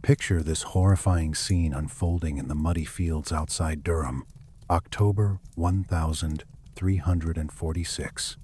Picture this horrifying scene unfolding in the muddy fields outside Durham, October 1346.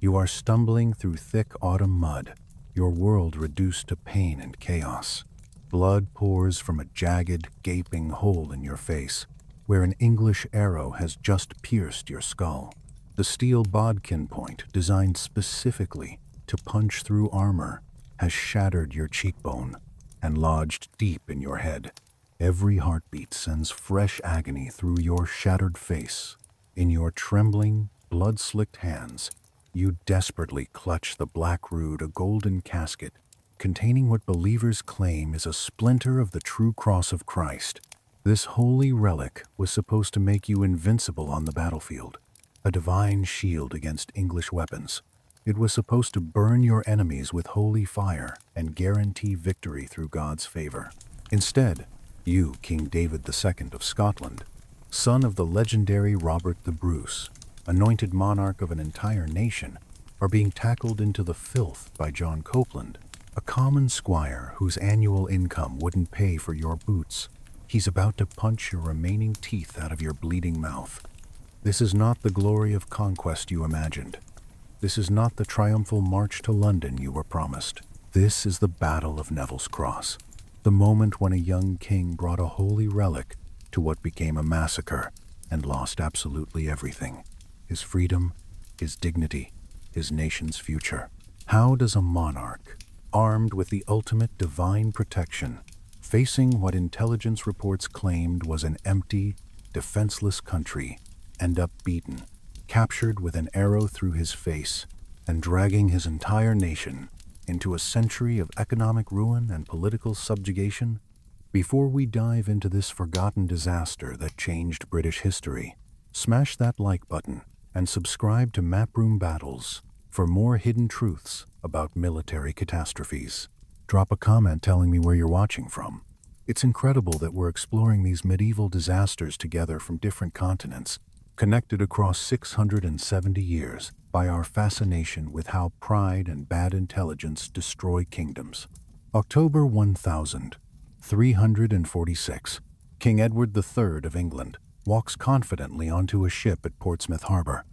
You are stumbling through thick autumn mud, your world reduced to pain and chaos. Blood pours from a jagged, gaping hole in your face, where an English arrow has just pierced your skull. The steel bodkin point, designed specifically to punch through armor, has shattered your cheekbone and lodged deep in your head. Every heartbeat sends fresh agony through your shattered face. In your trembling, blood-slicked hands, you desperately clutch the black rood, a golden casket containing what believers claim is a splinter of the true cross of Christ. This holy relic was supposed to make you invincible on the battlefield, a divine shield against English weapons. It was supposed to burn your enemies with holy fire and guarantee victory through God's favor. Instead, you, King David II of Scotland, son of the legendary Robert the Bruce, anointed monarch of an entire nation, are being tackled into the filth by John Copeland, a common squire whose annual income wouldn't pay for your boots. He's about to punch your remaining teeth out of your bleeding mouth. This is not the glory of conquest you imagined. This is not the triumphal march to London you were promised. This is the Battle of Neville's Cross, the moment when a young king brought a holy relic to what became a massacre and lost absolutely everything: his freedom, his dignity, his nation's future. How does a monarch, armed with the ultimate divine protection, facing what intelligence reports claimed was an empty, defenseless country, end up beaten, captured with an arrow through his face, and dragging his entire nation into a century of economic ruin and political subjugation? Before we dive into this forgotten disaster that changed British history, smash that like button and subscribe to Maproom Battles for more hidden truths about military catastrophes. Drop a comment telling me where you're watching from. It's incredible that we're exploring these medieval disasters together from different continents, connected across 670 years by our fascination with how pride and bad intelligence destroy kingdoms. October 1346. King Edward III of England walks confidently onto a ship at Portsmouth Harbor.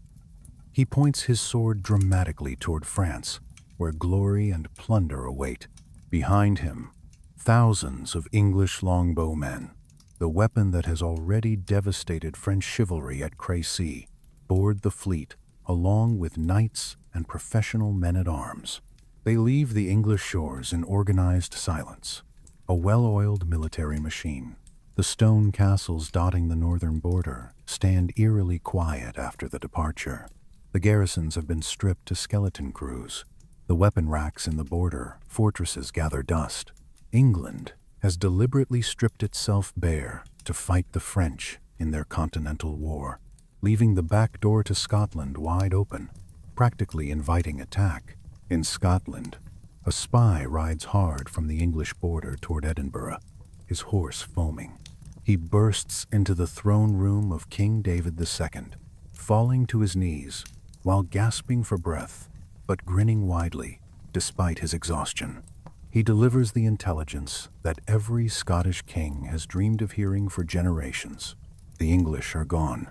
He points his sword dramatically toward France, where glory and plunder await. Behind him, thousands of English longbowmen, the weapon that has already devastated French chivalry at Crécy, board the fleet along with knights and professional men-at-arms. They leave the English shores in organized silence, a well-oiled military machine. The stone castles dotting the northern border stand eerily quiet after the departure. The garrisons have been stripped to skeleton crews. The weapon racks in the border fortresses gather dust. England has deliberately stripped itself bare to fight the French in their continental war, leaving the back door to Scotland wide open, practically inviting attack. In Scotland, a spy rides hard from the English border toward Edinburgh, his horse foaming. He bursts into the throne room of King David II, falling to his knees while gasping for breath, but grinning widely despite his exhaustion. He delivers the intelligence that every Scottish king has dreamed of hearing for generations. The English are gone.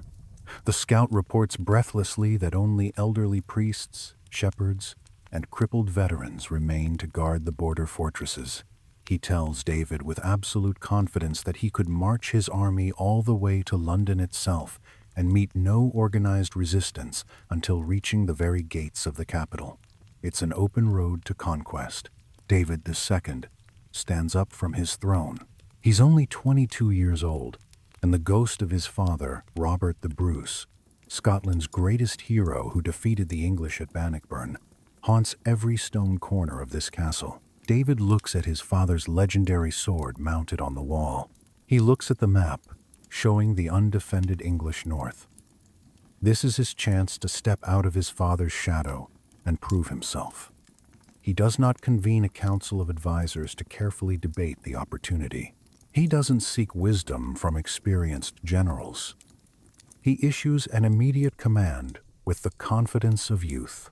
The scout reports breathlessly that only elderly priests, shepherds, and crippled veterans remain to guard the border fortresses. He tells David with absolute confidence that he could march his army all the way to London itself and meet no organized resistance until reaching the very gates of the capital. It's an open road to conquest. David II stands up from his throne. He's only 22 years old, and the ghost of his father, Robert the Bruce, Scotland's greatest hero who defeated the English at Bannockburn, haunts every stone corner of this castle. David looks at his father's legendary sword mounted on the wall. He looks at the map, showing the undefended English north. This is his chance to step out of his father's shadow and prove himself. He does not convene a council of advisors to carefully debate the opportunity. He doesn't seek wisdom from experienced generals. He issues an immediate command with the confidence of youth.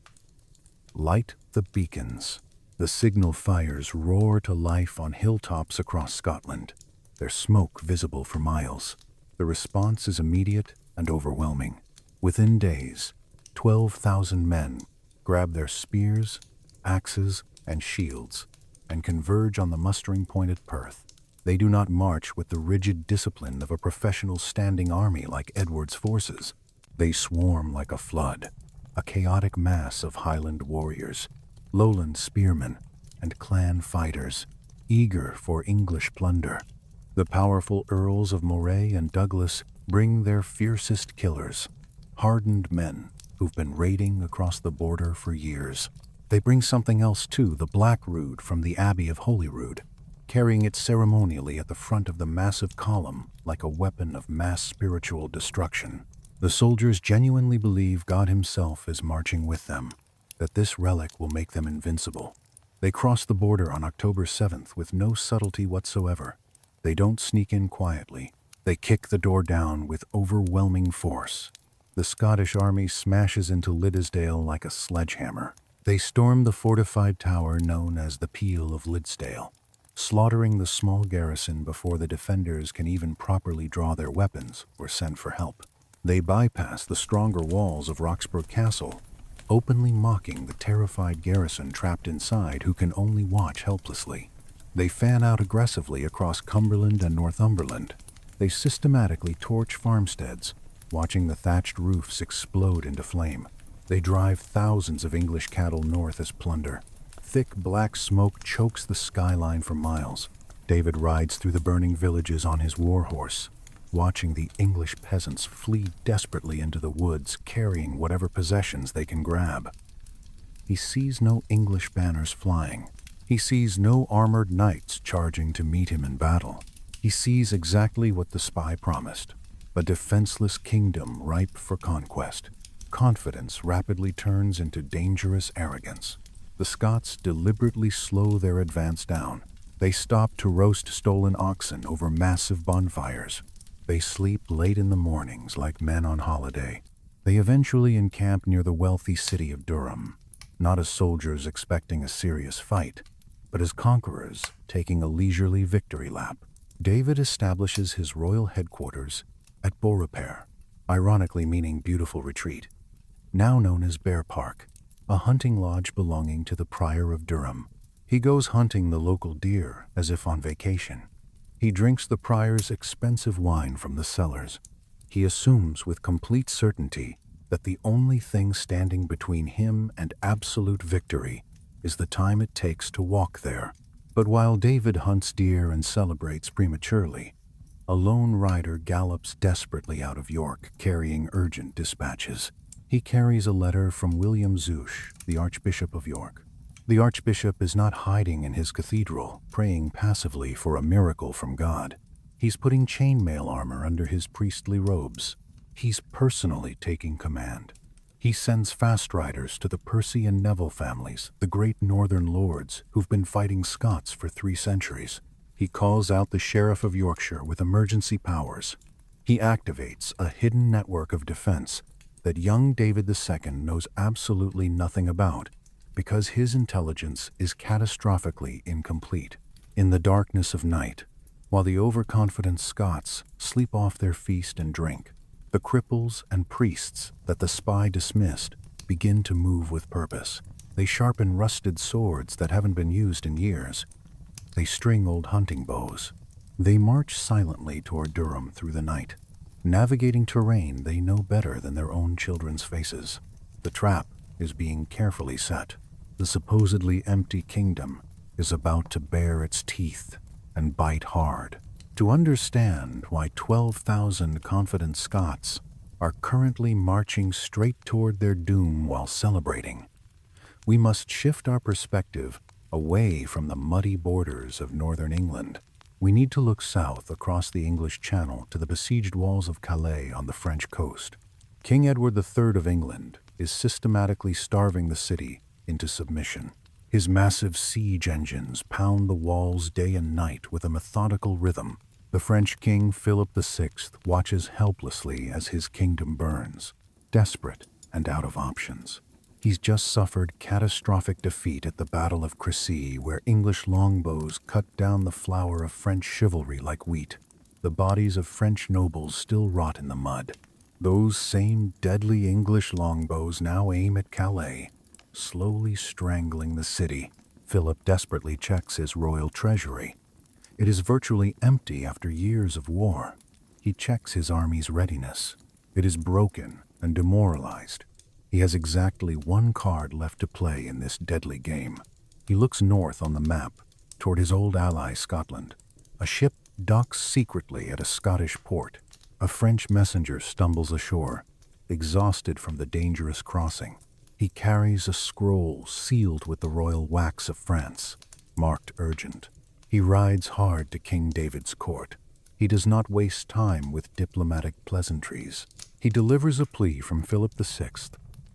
Light the beacons. The signal fires roar to life on hilltops across Scotland, their smoke visible for miles. The response is immediate and overwhelming. Within days, 12,000 men grab their spears, axes, and shields and converge on the mustering point at Perth. They do not march with the rigid discipline of a professional standing army like Edward's forces. They swarm like a flood, a chaotic mass of Highland warriors, Lowland spearmen, and clan fighters, eager for English plunder. The powerful Earls of Moray and Douglas bring their fiercest killers, hardened men who've been raiding across the border for years. They bring something else too, the Black Rood from the Abbey of Holyrood, carrying it ceremonially at the front of the massive column like a weapon of mass spiritual destruction. The soldiers genuinely believe God himself is marching with them, that this relic will make them invincible. They cross the border on October 7th with no subtlety whatsoever. They don't sneak in quietly. They kick the door down with overwhelming force. The Scottish army smashes into Liddesdale like a sledgehammer. They storm the fortified tower known as the Peel of Liddesdale, slaughtering the small garrison before the defenders can even properly draw their weapons or send for help. They bypass the stronger walls of Roxburgh Castle, openly mocking the terrified garrison trapped inside who can only watch helplessly. They fan out aggressively across Cumberland and Northumberland. They systematically torch farmsteads, watching the thatched roofs explode into flame. They drive thousands of English cattle north as plunder. Thick black smoke chokes the skyline for miles. David rides through the burning villages on his warhorse, watching the English peasants flee desperately into the woods, carrying whatever possessions they can grab. He sees no English banners flying. He sees no armored knights charging to meet him in battle. He sees exactly what the spy promised, a defenseless kingdom ripe for conquest. Confidence rapidly turns into dangerous arrogance. The Scots deliberately slow their advance down. They stop to roast stolen oxen over massive bonfires. They sleep late in the mornings like men on holiday. They eventually encamp near the wealthy city of Durham, not as soldiers expecting a serious fight, but as conquerors taking a leisurely victory lap. David establishes his royal headquarters at Beaurepaire, ironically meaning beautiful retreat, now known as Bear Park, a hunting lodge belonging to the Prior of Durham. He goes hunting the local deer as if on vacation. He drinks the prior's expensive wine from the cellars. He assumes with complete certainty that the only thing standing between him and absolute victory is the time it takes to walk there. But while David hunts deer and celebrates prematurely, a lone rider gallops desperately out of York carrying urgent dispatches. He carries a letter from William Zouche, the Archbishop of York. The Archbishop is not hiding in his cathedral, praying passively for a miracle from God. He's putting chainmail armor under his priestly robes. He's personally taking command. He sends fast riders to the Percy and Neville families, the great northern lords who've been fighting Scots for 3 centuries. He calls out the Sheriff of Yorkshire with emergency powers. He activates a hidden network of defense that young David II knows absolutely nothing about, because his intelligence is catastrophically incomplete. In the darkness of night, while the overconfident Scots sleep off their feast and drink, the cripples and priests that the spy dismissed begin to move with purpose. They sharpen rusted swords that haven't been used in years. They string old hunting bows. They march silently toward Durham through the night, navigating terrain they know better than their own children's faces. The trap is being carefully set. The supposedly empty kingdom is about to bare its teeth and bite hard. To understand why 12,000 confident Scots are currently marching straight toward their doom while celebrating, we must shift our perspective away from the muddy borders of northern England. We need to look south across the English Channel to the besieged walls of Calais on the French coast. King Edward III of England is systematically starving the city into submission. His massive siege engines pound the walls day and night with a methodical rhythm. The French King Philip VI watches helplessly as his kingdom burns, desperate and out of options. He's just suffered catastrophic defeat at the Battle of Crécy, where English longbows cut down the flower of French chivalry like wheat. The bodies of French nobles still rot in the mud. Those same deadly English longbows now aim at Calais, slowly strangling the city. Philip desperately checks his royal treasury. It is virtually empty after years of war. He checks his army's readiness. It is broken and demoralized. He has exactly one card left to play in this deadly game. He looks north on the map, toward his old ally Scotland. A ship docks secretly at a Scottish port. A French messenger stumbles ashore, exhausted from the dangerous crossing. He carries a scroll sealed with the royal wax of France, marked urgent. He rides hard to King David's court. He does not waste time with diplomatic pleasantries. He delivers a plea from Philip VI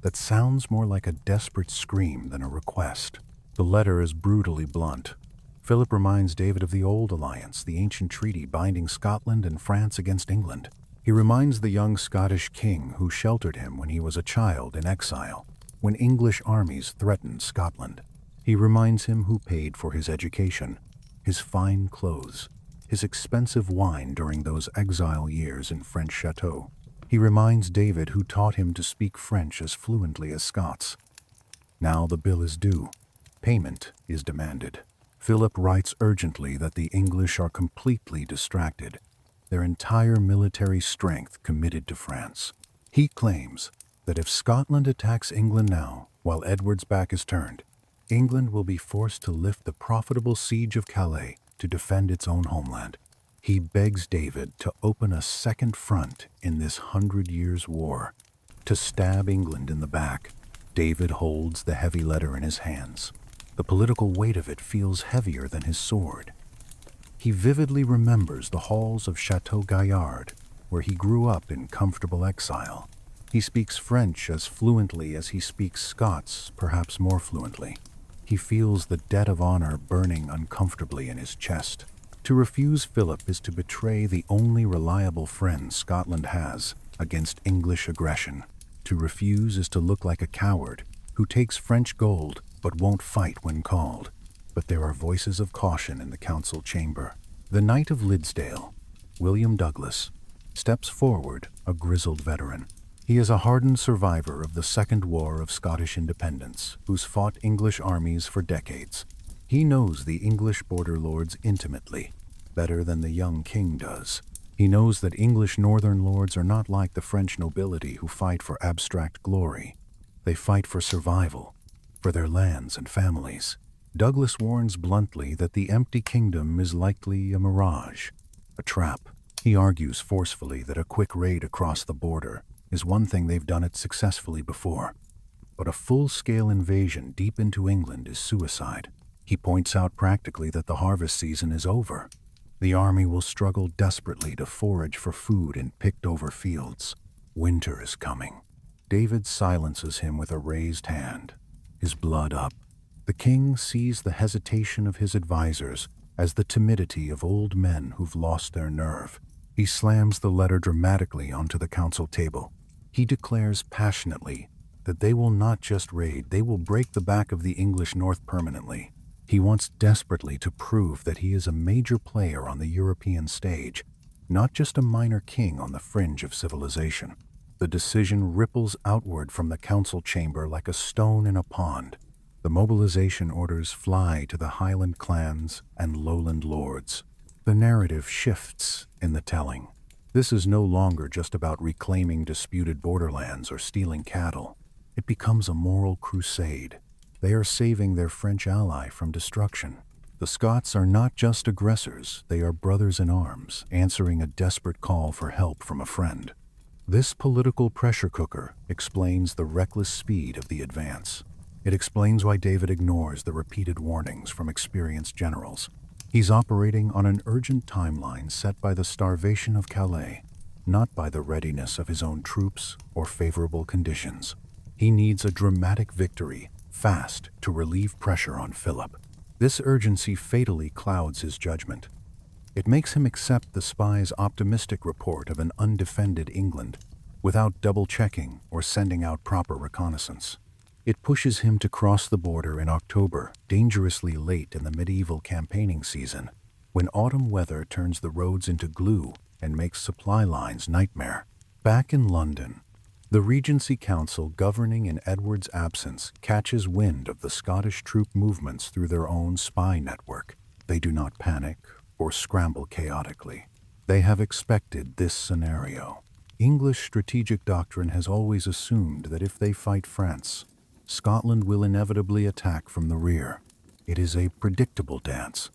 that sounds more like a desperate scream than a request. The letter is brutally blunt. Philip reminds David of the old alliance, the ancient treaty binding Scotland and France against England. He reminds the young Scottish king who sheltered him when he was a child in exile, when English armies threatened Scotland. He reminds him who paid for his education, his fine clothes, his expensive wine during those exile years in French chateaux. He reminds David who taught him to speak French as fluently as Scots. Now the bill is due. Payment is demanded. Philip writes urgently that the English are completely distracted, their entire military strength committed to France. He claims that if Scotland attacks England now, while Edward's back is turned, England will be forced to lift the profitable siege of Calais to defend its own homeland. He begs David to open a second front in this 100 Years' War, to stab England in the back. David holds the heavy letter in his hands. The political weight of it feels heavier than his sword. He vividly remembers the halls of Chateau Gaillard, where he grew up in comfortable exile. He speaks French as fluently as he speaks Scots, perhaps more fluently. He feels the debt of honor burning uncomfortably in his chest. To refuse Philip is to betray the only reliable friend Scotland has against English aggression. To refuse is to look like a coward who takes French gold but won't fight when called. But there are voices of caution in the council chamber. The Knight of Liddesdale, William Douglas, steps forward, a grizzled veteran. He is a hardened survivor of the Second War of Scottish Independence, who's fought English armies for decades. He knows the English border lords intimately, better than the young king does. He knows that English northern lords are not like the French nobility who fight for abstract glory. They fight for survival, for their lands and families. Douglas warns bluntly that the empty kingdom is likely a mirage, a trap. He argues forcefully that a quick raid across the border is one thing they've done it successfully before. But a full-scale invasion deep into England is suicide. He points out practically that the harvest season is over. The army will struggle desperately to forage for food in picked-over fields. Winter is coming. David silences him with a raised hand, his blood up. The king sees the hesitation of his advisors as the timidity of old men who've lost their nerve. He slams the letter dramatically onto the council table. He declares passionately that they will not just raid, they will break the back of the English north permanently. He wants desperately to prove that he is a major player on the European stage, not just a minor king on the fringe of civilization. The decision ripples outward from the council chamber like a stone in a pond. The mobilization orders fly to the Highland clans and lowland lords. The narrative shifts in the telling. This is no longer just about reclaiming disputed borderlands or stealing cattle. It becomes a moral crusade. They are saving their French ally from destruction. The Scots are not just aggressors, they are brothers in arms, answering a desperate call for help from a friend. This political pressure cooker explains the reckless speed of the advance. It explains why David ignores the repeated warnings from experienced generals. He's operating on an urgent timeline set by the starvation of Calais, not by the readiness of his own troops or favorable conditions. He needs a dramatic victory, fast, to relieve pressure on Philip. This urgency fatally clouds his judgment. It makes him accept the spy's optimistic report of an undefended England without double-checking or sending out proper reconnaissance. It pushes him to cross the border in October, dangerously late in the medieval campaigning season, when autumn weather turns the roads into glue and makes supply lines nightmare. Back in London, the Regency Council governing in Edward's absence catches wind of the Scottish troop movements through their own spy network. They do not panic or scramble chaotically. They have expected this scenario. English strategic doctrine has always assumed that if they fight France, Scotland will inevitably attack from the rear. It is a predictable dance,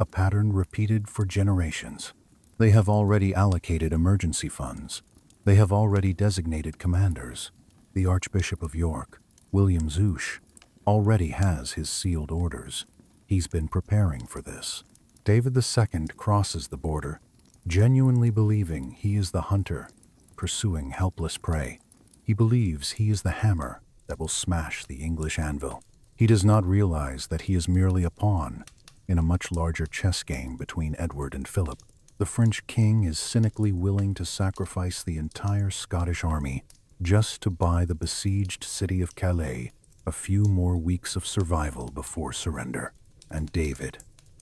a pattern repeated for generations. They have already allocated emergency funds. They have already designated commanders. The Archbishop of York, William Zouche, already has his sealed orders. He's been preparing for this. David II crosses the border, genuinely believing he is the hunter, pursuing helpless prey. He believes he is the hammer that will smash the English anvil. He does not realize that he is merely a pawn in a much larger chess game between Edward and Philip. The French king is cynically willing to sacrifice the entire Scottish army just to buy the besieged city of Calais a few more weeks of survival before surrender. And David,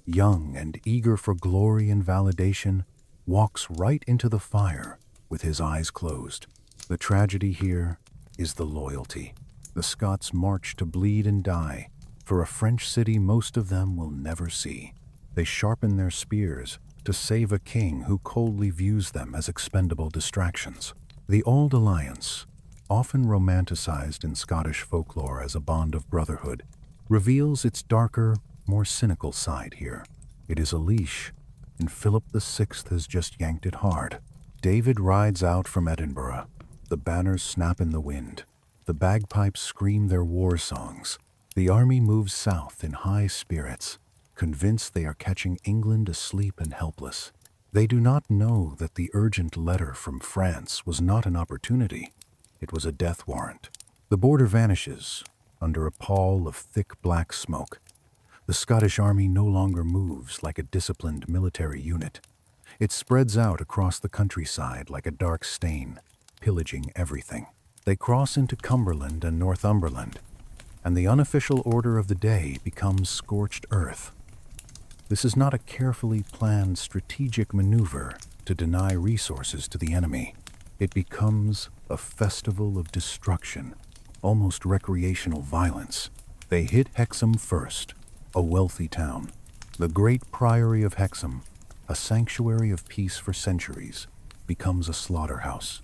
young and eager for glory and validation, walks right into the fire with his eyes closed. The tragedy here is the loyalty. The Scots march to bleed and die for a French city most of them will never see. They sharpen their spears to save a king who coldly views them as expendable distractions. The Old Alliance, often romanticized in Scottish folklore as a bond of brotherhood, reveals its darker, more cynical side here. It is a leash, and Philip VI has just yanked it hard. David rides out from Edinburgh. The banners snap in the wind. The bagpipes scream their war songs. The army moves south in high spirits, convinced they are catching England asleep and helpless. They do not know that the urgent letter from France was not an opportunity. It was a death warrant. The border vanishes under a pall of thick black smoke. The Scottish army no longer moves like a disciplined military unit. It spreads out across the countryside like a dark stain, pillaging everything. They cross into Cumberland and Northumberland, and the unofficial order of the day becomes scorched earth. This is not a carefully planned strategic maneuver to deny resources to the enemy. It becomes a festival of destruction, almost recreational violence. They hit Hexham first, a wealthy town. The great priory of Hexham, a sanctuary of peace for centuries, becomes a slaughterhouse.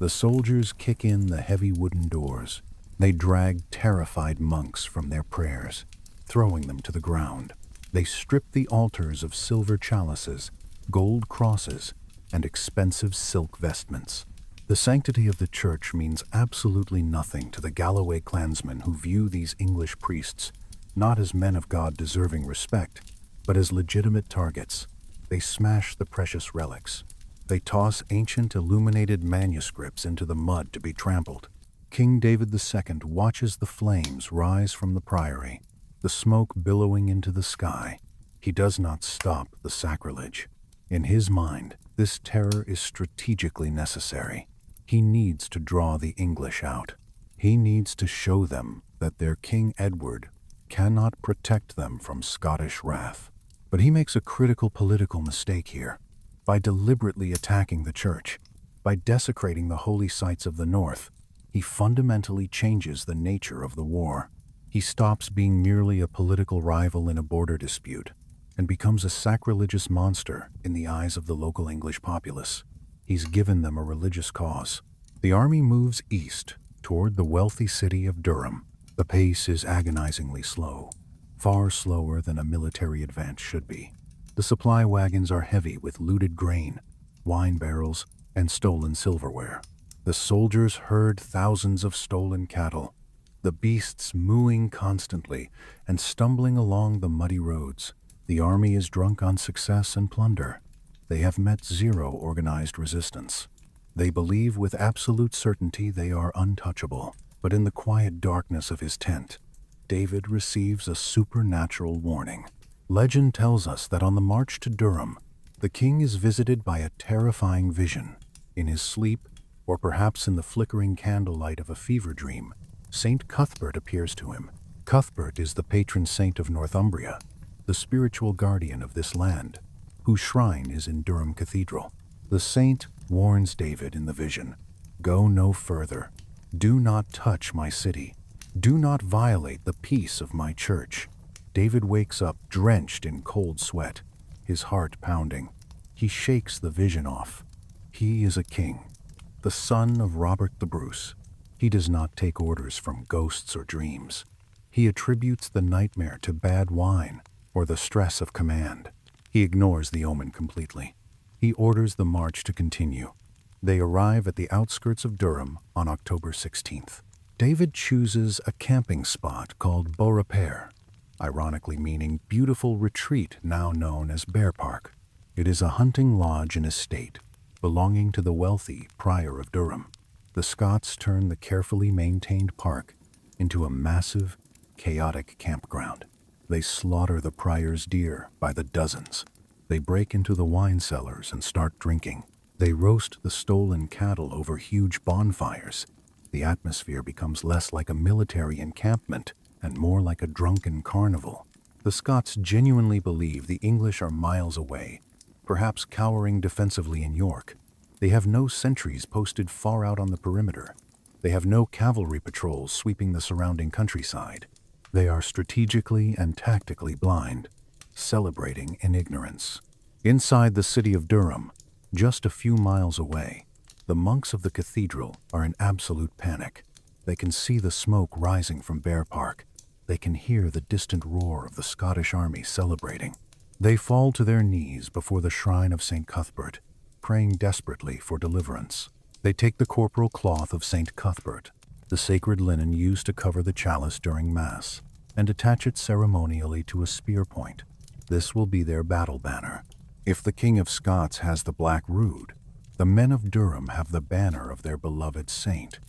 The soldiers kick in the heavy wooden doors. They drag terrified monks from their prayers, throwing them to the ground. They strip the altars of silver chalices, gold crosses, and expensive silk vestments. The sanctity of the church means absolutely nothing to the Galloway clansmen who view these English priests not as men of God deserving respect, but as legitimate targets. They smash the precious relics. They toss ancient illuminated manuscripts into the mud to be trampled. King David II watches the flames rise from the priory, the smoke billowing into the sky. He does not stop the sacrilege. In his mind, this terror is strategically necessary. He needs to draw the English out. He needs to show them that their King Edward cannot protect them from Scottish wrath. But he makes a critical political mistake here. By deliberately attacking the church, by desecrating the holy sites of the north, he fundamentally changes the nature of the war. He stops being merely a political rival in a border dispute and becomes a sacrilegious monster in the eyes of the local English populace. He's given them a religious cause. The army moves east toward the wealthy city of Durham. The pace is agonizingly slow, far slower than a military advance should be. The supply wagons are heavy with looted grain, wine barrels, and stolen silverware. The soldiers herd thousands of stolen cattle, the beasts mooing constantly and stumbling along the muddy roads. The army is drunk on success and plunder. They have met zero organized resistance. They believe with absolute certainty they are untouchable. But in the quiet darkness of his tent, David receives a supernatural warning. Legend tells us that on the march to Durham, the king is visited by a terrifying vision. In his sleep, or perhaps in the flickering candlelight of a fever dream, Saint Cuthbert appears to him. Cuthbert is the patron saint of Northumbria, the spiritual guardian of this land, whose shrine is in Durham Cathedral. The saint warns David in the vision, "Go no further. Do not touch my city. Do not violate the peace of my church." David wakes up drenched in cold sweat, his heart pounding. He shakes the vision off. He is a king, the son of Robert the Bruce. He does not take orders from ghosts or dreams. He attributes the nightmare to bad wine or the stress of command. He ignores the omen completely. He orders the march to continue. They arrive at the outskirts of Durham on October 16th. David chooses a camping spot called Beaurepaire, ironically meaning beautiful retreat, now known as Bear Park. It is a hunting lodge and estate belonging to the wealthy Prior of Durham. The Scots turn the carefully maintained park into a massive, chaotic campground. They slaughter the Prior's deer by the dozens. They break into the wine cellars and start drinking. They roast the stolen cattle over huge bonfires. The atmosphere becomes less like a military encampment and more like a drunken carnival. The Scots genuinely believe the English are miles away, perhaps cowering defensively in York. They have no sentries posted far out on the perimeter. They have no cavalry patrols sweeping the surrounding countryside. They are strategically and tactically blind, celebrating in ignorance. Inside the city of Durham, just a few miles away, the monks of the cathedral are in absolute panic. They can see the smoke rising from Bear Park. They can hear the distant roar of the Scottish army celebrating. They fall to their knees before the shrine of St. Cuthbert, praying desperately for deliverance. They take the corporal cloth of St. Cuthbert, the sacred linen used to cover the chalice during Mass, and attach it ceremonially to a spear point. This will be their battle banner. If the King of Scots has the black rood, the men of Durham have the banner of their beloved saint.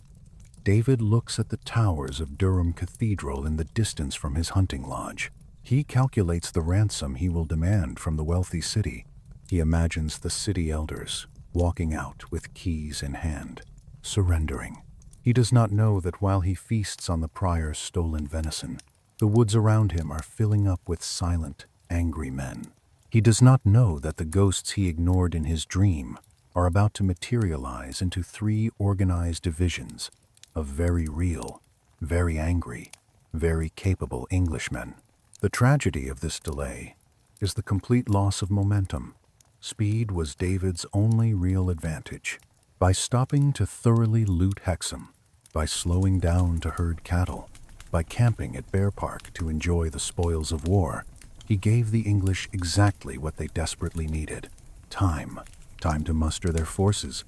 David looks at the towers of Durham Cathedral in the distance from his hunting lodge. He calculates the ransom he will demand from the wealthy city. He imagines the city elders walking out with keys in hand, surrendering. He does not know that while he feasts on the Prior's stolen venison, the woods around him are filling up with silent, angry men. He does not know that the ghosts he ignored in his dream are about to materialize into 3 organized divisions of very real, very angry, very capable Englishmen. The tragedy of this delay is the complete loss of momentum. Speed was David's only real advantage. By stopping to thoroughly loot Hexham, by slowing down to herd cattle, by camping at Bear Park to enjoy the spoils of war, he gave the English exactly what they desperately needed. Time. Time to muster their forces.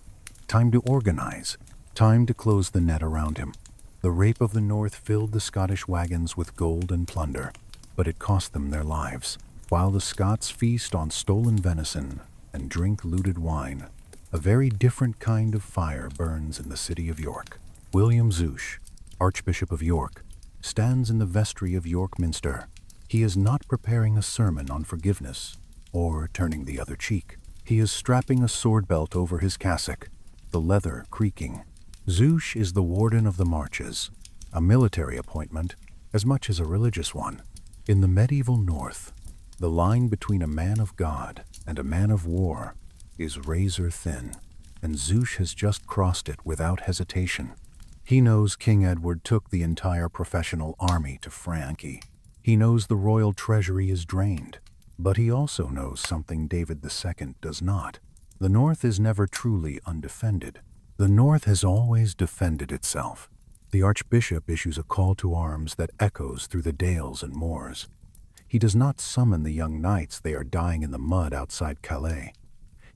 Time to organize. Time to close the net around him. The Rape of the North filled the Scottish wagons with gold and plunder, but it cost them their lives. While the Scots feast on stolen venison and drink looted wine, a very different kind of fire burns in the city of York. William Zouche, Archbishop of York, stands in the vestry of York Minster. He is not preparing a sermon on forgiveness or turning the other cheek. He is strapping a sword belt over his cassock, the leather creaking. Zouche is the warden of the marches, a military appointment as much as a religious one. In the medieval North, the line between a man of God and a man of war is razor thin, and Zouche has just crossed it without hesitation. He knows King Edward took the entire professional army to Frankie. He knows the royal treasury is drained, but he also knows something David II does not. The North is never truly undefended. The North has always defended itself. The Archbishop issues a call to arms that echoes through the dales and moors. He does not summon the young knights they are dying in the mud outside Calais.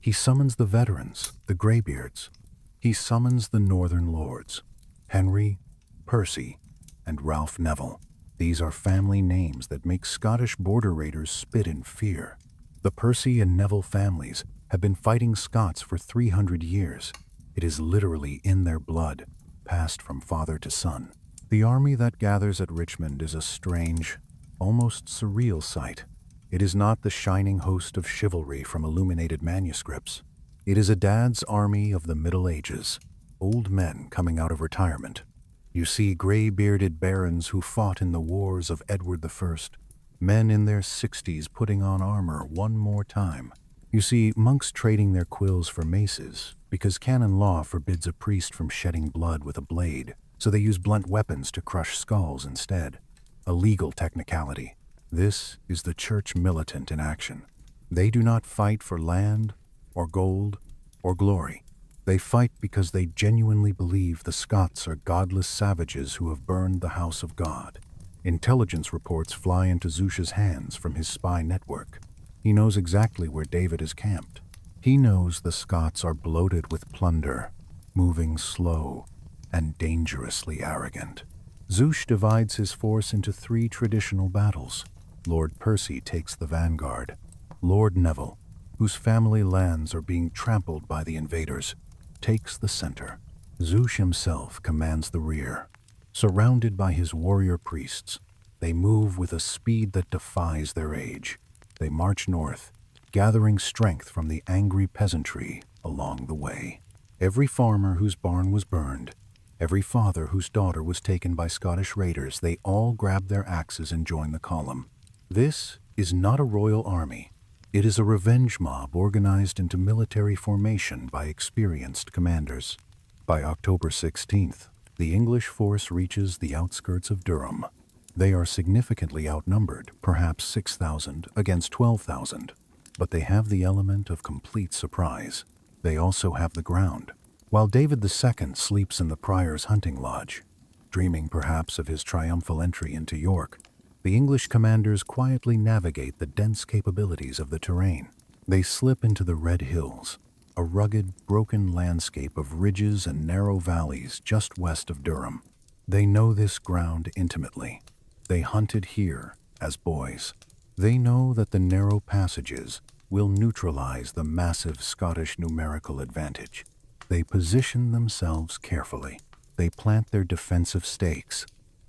He summons the veterans, the greybeards. He summons the northern lords, Henry, Percy, and Ralph Neville. These are family names that make Scottish border raiders spit in fear. The Percy and Neville families have been fighting Scots for 300 years. It is literally in their blood, passed from father to son. The army that gathers at Richmond is a strange, almost surreal sight. It is not the shining host of chivalry from illuminated manuscripts. It is a dad's army of the Middle Ages, old men coming out of retirement. You see gray-bearded barons who fought in the wars of Edward I, men in their 60s putting on armor one more time. You see monks trading their quills for maces, because canon law forbids a priest from shedding blood with a blade, so they use blunt weapons to crush skulls instead. A legal technicality. This is the church militant in action. They do not fight for land, or gold, or glory. They fight because they genuinely believe the Scots are godless savages who have burned the house of God. Intelligence reports fly into Zusha's hands from his spy network. He knows exactly where David is camped. He knows the Scots are bloated with plunder, moving slow and dangerously arrogant. Zush divides his force into 3 traditional battles. Lord Percy takes the vanguard. Lord Neville, whose family lands are being trampled by the invaders, takes the center. Zush himself commands the rear. Surrounded by his warrior priests, they move with a speed that defies their age. They march north, gathering strength from the angry peasantry along the way. Every farmer whose barn was burned, every father whose daughter was taken by Scottish raiders, they all grab their axes and join the column. This is not a royal army. It is a revenge mob organized into military formation by experienced commanders. By October 16th, the English force reaches the outskirts of Durham. They are significantly outnumbered, perhaps 6,000 against 12,000, but they have the element of complete surprise. They also have the ground. While David II sleeps in the Prior's hunting lodge, dreaming perhaps of his triumphal entry into York, the English commanders quietly navigate the dense capabilities of the terrain. They slip into the Red Hills, a rugged, broken landscape of ridges and narrow valleys just west of Durham. They know this ground intimately. They hunted here as boys. They know that the narrow passages will neutralize the massive Scottish numerical advantage. They position themselves carefully. They plant their defensive stakes.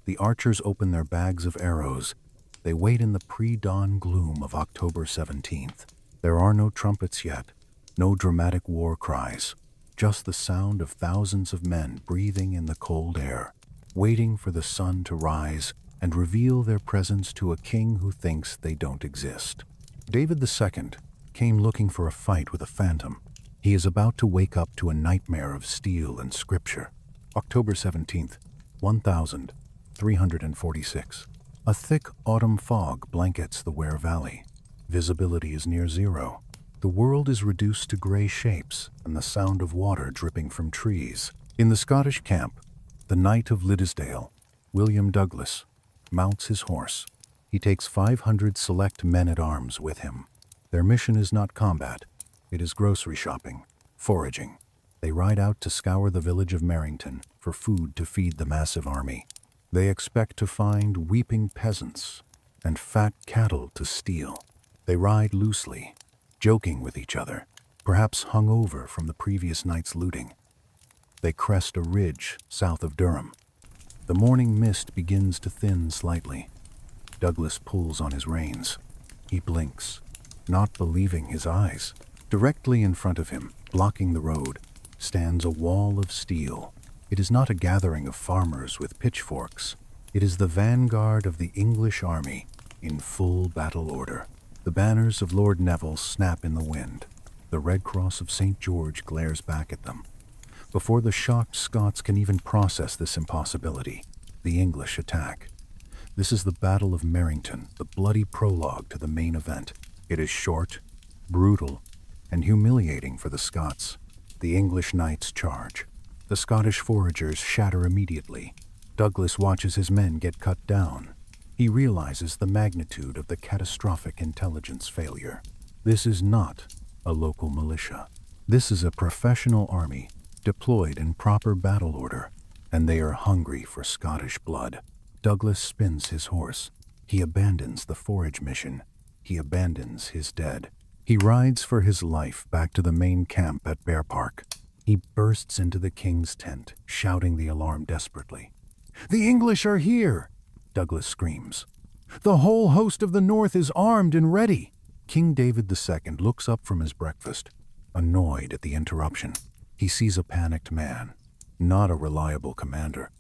The archers open their bags of arrows. They wait in the pre-dawn gloom of October 17th. There are no trumpets yet, no dramatic war cries, just the sound of thousands of men breathing in the cold air, waiting for the sun to rise and reveal their presence to a king who thinks they don't exist. David II came looking for a fight with a phantom. He is about to wake up to a nightmare of steel and scripture. October 17th, 1346. A thick autumn fog blankets the Wear Valley. Visibility is near zero. The world is reduced to gray shapes and the sound of water dripping from trees. In the Scottish camp, the Knight of Liddesdale, William Douglas, mounts his horse. He takes 500 select men-at-arms with him. Their mission is not combat. It is grocery shopping, foraging. They ride out to scour the village of Merrington for food to feed the massive army. They expect to find weeping peasants and fat cattle to steal. They ride loosely, joking with each other, perhaps hungover from the previous night's looting. They crest a ridge south of Durham. The morning mist begins to thin slightly. Douglas pulls on his reins. He blinks, not believing his eyes. Directly in front of him, blocking the road, stands a wall of steel. It is not a gathering of farmers with pitchforks. It is the vanguard of the English army in full battle order. The banners of Lord Neville snap in the wind. The Red Cross of St. George glares back at them. Before the shocked Scots can even process this impossibility, the English attack. This is the Battle of Merrington, the bloody prologue to the main event. It is short, brutal, and humiliating for the Scots. The English knights charge. The Scottish foragers shatter immediately. Douglas watches his men get cut down. He realizes the magnitude of the catastrophic intelligence failure. This is not a local militia. This is a professional army deployed in proper battle order, and they are hungry for Scottish blood. Douglas spins his horse. He abandons the forage mission. He abandons his dead. He rides for his life back to the main camp at Bear Park. He bursts into the king's tent, shouting the alarm desperately. "The English are here!" Douglas screams. "The whole host of the north is armed and ready!" King David II looks up from his breakfast, annoyed at the interruption. He sees a panicked man, not a reliable commander.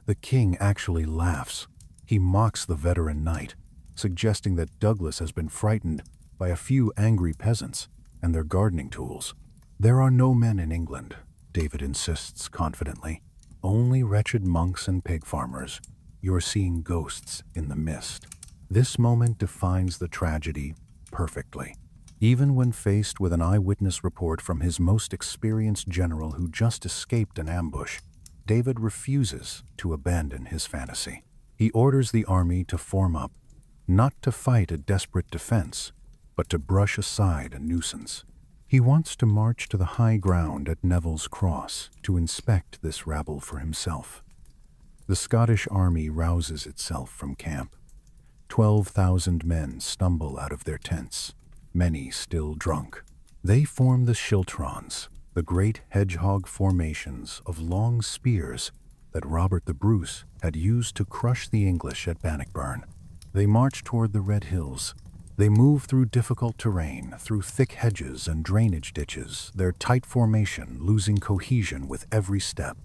The king actually laughs. He mocks the veteran knight, suggesting that Douglas has been frightened by a few angry peasants and their gardening tools. "There are no men in England," David insists confidently. "Only wretched monks and pig farmers. You're seeing ghosts in the mist." This moment defines the tragedy perfectly. Even when faced with an eyewitness report from his most experienced general who just escaped an ambush, David refuses to abandon his fantasy. He orders the army to form up, not to fight a desperate defense, but to brush aside a nuisance. He wants to march to the high ground at Neville's Cross to inspect this rabble for himself. The Scottish army rouses itself from camp. 12,000 men stumble out of their tents, many still drunk. They form the schiltrons, the great hedgehog formations of long spears that Robert the Bruce had used to crush the English at Bannockburn. They march toward the Red Hills. They move through difficult terrain, through thick hedges and drainage ditches, their tight formation losing cohesion with every step.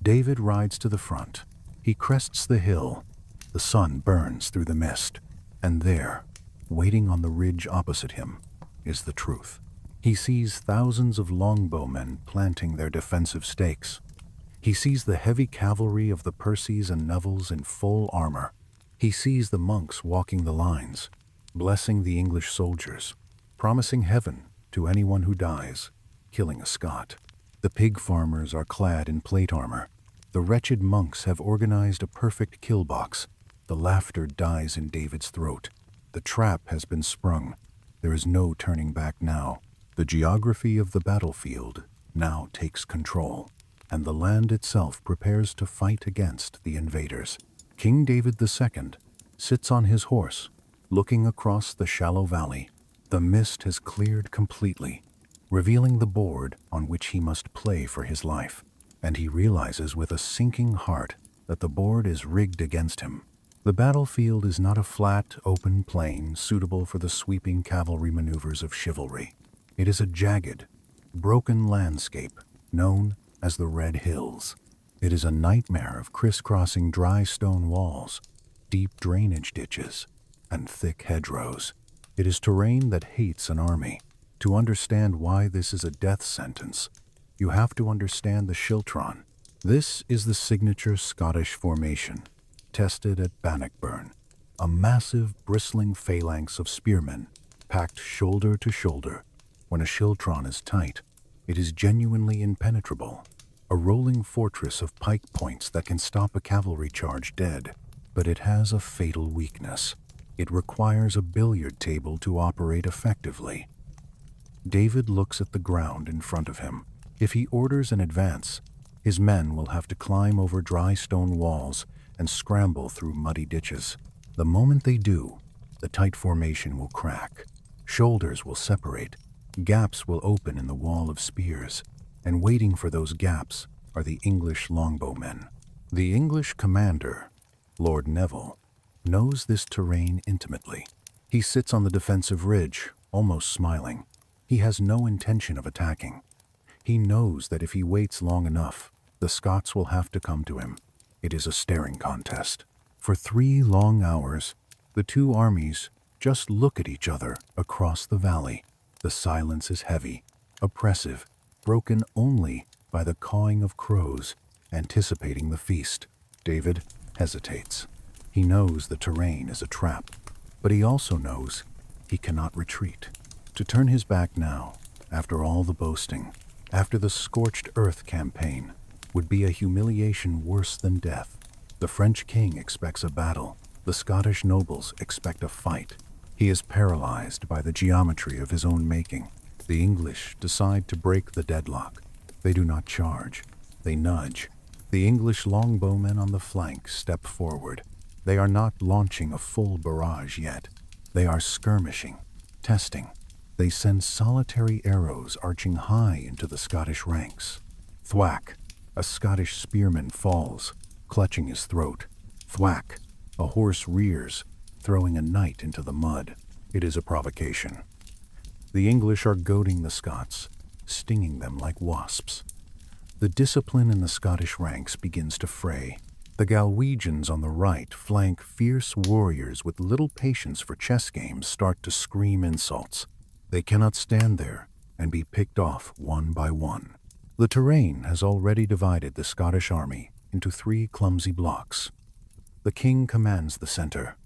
David rides to the front. He crests the hill. The sun burns through the mist, and there, waiting on the ridge opposite him, is the truth. He sees thousands of longbowmen planting their defensive stakes. He sees the heavy cavalry of the Percys and Nevilles in full armor. He sees the monks walking the lines, blessing the English soldiers, promising heaven to anyone who dies, killing a Scot. The pig farmers are clad in plate armor. The wretched monks have organized a perfect kill box. The laughter dies in David's throat. The trap has been sprung. There is no turning back now. The geography of the battlefield now takes control, and the land itself prepares to fight against the invaders. King David II sits on his horse, looking across the shallow valley. The mist has cleared completely, revealing the board on which he must play for his life, and he realizes with a sinking heart that the board is rigged against him. The battlefield is not a flat, open plain suitable for the sweeping cavalry maneuvers of chivalry. It is a jagged, broken landscape known as the Red Hills. It is a nightmare of crisscrossing dry stone walls, deep drainage ditches, and thick hedgerows. It is terrain that hates an army. To understand why this is a death sentence, you have to understand the schiltron. This is the signature Scottish formation, tested at Bannockburn, a massive, bristling phalanx of spearmen, packed shoulder to shoulder. When a schiltron is tight, it is genuinely impenetrable, a rolling fortress of pike points that can stop a cavalry charge dead. But it has a fatal weakness. It requires a billiard table to operate effectively. David looks at the ground in front of him. If he orders an advance, his men will have to climb over dry stone walls and scramble through muddy ditches. The moment they do, the tight formation will crack. Shoulders will separate. Gaps will open in the wall of spears, and waiting for those gaps are the English longbowmen. The English commander, Lord Neville, knows this terrain intimately. He sits on the defensive ridge, almost smiling. He has no intention of attacking. He knows that if he waits long enough, the Scots will have to come to him. It is a staring contest. For 3 long hours, the two armies just look at each other across the valley. The silence is heavy, oppressive, broken only by the cawing of crows, anticipating the feast. David hesitates. He knows the terrain is a trap, but he also knows he cannot retreat. To turn his back now, after all the boasting, after the scorched earth campaign, would be a humiliation worse than death. The French king expects a battle. The Scottish nobles expect a fight. He is paralyzed by the geometry of his own making. The English decide to break the deadlock. They do not charge. They nudge. The English longbowmen on the flank step forward. They are not launching a full barrage yet. They are skirmishing, testing. They send solitary arrows arching high into the Scottish ranks. Thwack! A Scottish spearman falls, clutching his throat. Thwack! A horse rears, throwing a knight into the mud. It is a provocation. The English are goading the Scots, stinging them like wasps. The discipline in the Scottish ranks begins to fray. The Galwegians on the right flank fierce warriors with little patience for chess games start to scream insults. They cannot stand there and be picked off one by one. The terrain has already divided the Scottish army into 3 clumsy blocks. The king commands the center.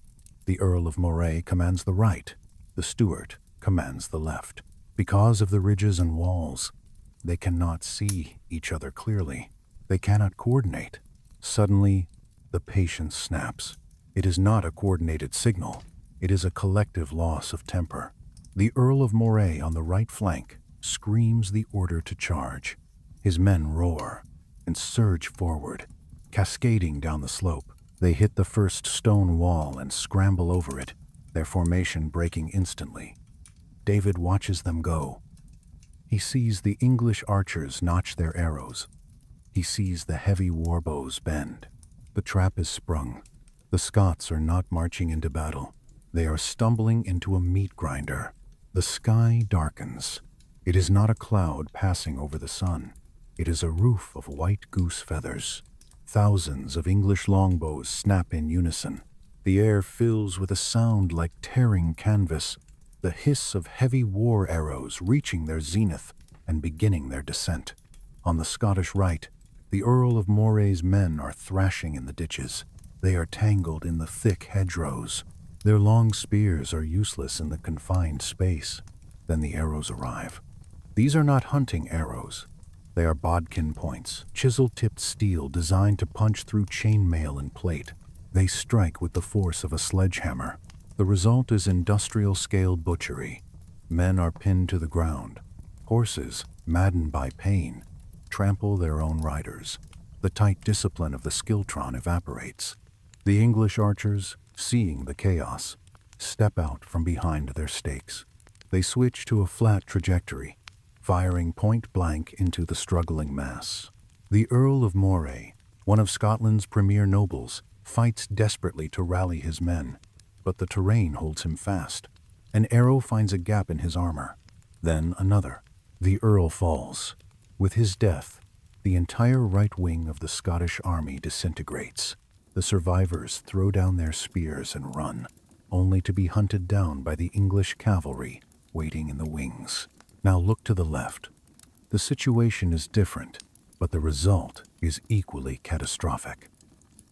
The Earl of Moray commands the right. The Stuart commands the left. Because of the ridges and walls, they cannot see each other clearly. They cannot coordinate. Suddenly, the patience snaps. It is not a coordinated signal. It is a collective loss of temper. The Earl of Moray on the right flank screams the order to charge. His men roar and surge forward, cascading down the slope. They hit the first stone wall and scramble over it, their formation breaking instantly. David watches them go. He sees the English archers notch their arrows. He sees the heavy warbows bend. The trap is sprung. The Scots are not marching into battle. They are stumbling into a meat grinder. The sky darkens. It is not a cloud passing over the sun. It is a roof of white goose feathers. Thousands of English longbows snap in unison. The air fills with a sound like tearing canvas, the hiss of heavy war arrows reaching their zenith and beginning their descent. On the Scottish right, the Earl of Moray's men are thrashing in the ditches. They are tangled in the thick hedgerows. Their long spears are useless in the confined space. Then the arrows arrive. These are not hunting arrows. They are bodkin points, chisel-tipped steel designed to punch through chainmail and plate. They strike with the force of a sledgehammer. The result is industrial-scale butchery. Men are pinned to the ground. Horses, maddened by pain, trample their own riders. The tight discipline of the skiltron evaporates. The English archers, seeing the chaos, step out from behind their stakes. They switch to a flat trajectory, firing point-blank into the struggling mass. The Earl of Moray, one of Scotland's premier nobles, fights desperately to rally his men, but the terrain holds him fast. An arrow finds a gap in his armor. Then another. The Earl falls. With his death, the entire right wing of the Scottish army disintegrates. The survivors throw down their spears and run, only to be hunted down by the English cavalry waiting in the wings. Now look to the left. The situation is different, but the result is equally catastrophic.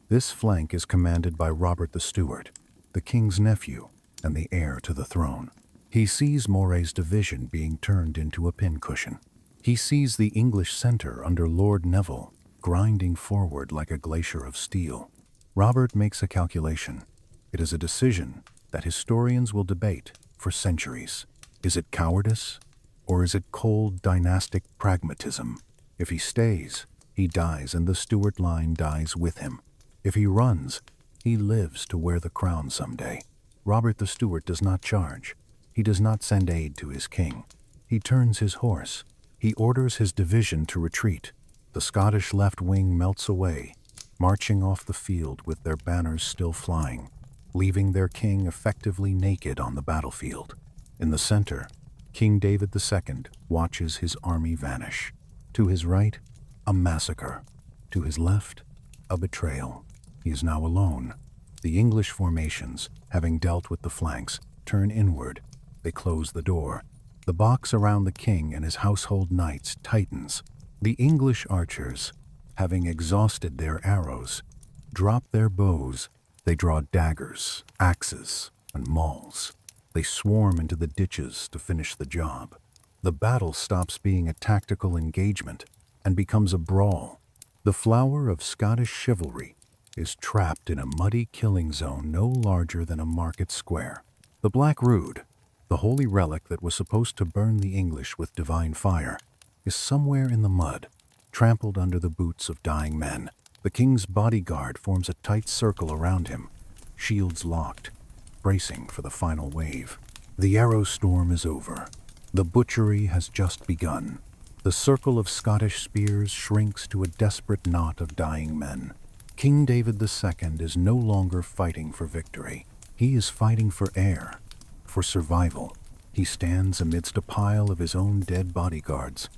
This flank is commanded by Robert the Stewart, the king's nephew and the heir to the throne. He sees Moray's division being turned into a pincushion. He sees the English center under Lord Neville grinding forward like a glacier of steel. Robert makes a calculation. It is a decision that historians will debate for centuries. Is it cowardice, or is it cold dynastic pragmatism? If he stays, he dies and the Stuart line dies with him. If he runs, he lives to wear the crown someday. Robert the Stewart does not charge. He does not send aid to his king. He turns his horse. He orders his division to retreat. The Scottish left wing melts away, marching off the field with their banners still flying, leaving their king effectively naked on the battlefield. In the center, King David II watches his army vanish. To his right, a massacre. To his left, a betrayal. He is now alone. The English formations, having dealt with the flanks, turn inward. They close the door. The box around the king and his household knights tightens. The English archers, having exhausted their arrows, drop their bows. They draw daggers, axes, and mauls. They swarm into the ditches to finish the job. The battle stops being a tactical engagement and becomes a brawl. The flower of Scottish chivalry is trapped in a muddy killing zone no larger than a market square. The Black Rood, the holy relic that was supposed to burn the English with divine fire, is somewhere in the mud, trampled under the boots of dying men. The king's bodyguard forms a tight circle around him, shields locked, bracing for the final wave. The arrow storm is over. The butchery has just begun. The circle of Scottish spears shrinks to a desperate knot of dying men. King David II is no longer fighting for victory. He is fighting for air, for survival. He stands amidst a pile of his own dead bodyguards,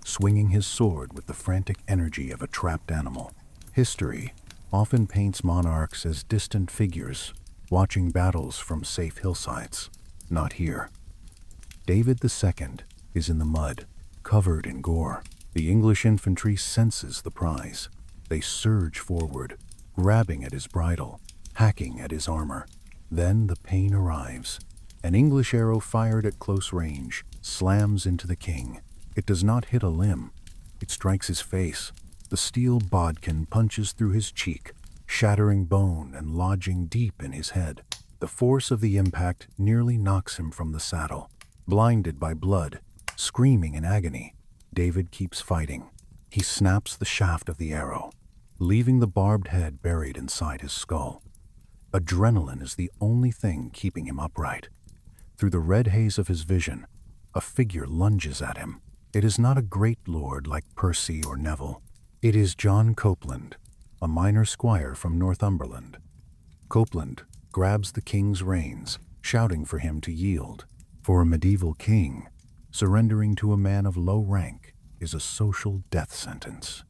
swinging his sword with the frantic energy of a trapped animal. History often paints monarchs as distant figures, watching battles from safe hillsides. Not here. David II is in the mud, covered in gore. The English infantry senses the prize. They surge forward, grabbing at his bridle, hacking at his armor. Then the pain arrives. An English arrow fired at close range slams into the king. It does not hit a limb. It strikes his face. The steel bodkin punches through his cheek, shattering bone and lodging deep in his head. The force of the impact nearly knocks him from the saddle. Blinded by blood, screaming in agony, David keeps fighting. He snaps the shaft of the arrow, leaving the barbed head buried inside his skull. Adrenaline is the only thing keeping him upright. Through the red haze of his vision, a figure lunges at him. It is not a great lord like Percy or Neville. It is John Copeland, a minor squire from Northumberland. Copeland grabs the king's reins, shouting for him to yield. For a medieval king, surrendering to a man of low rank is a social death sentence.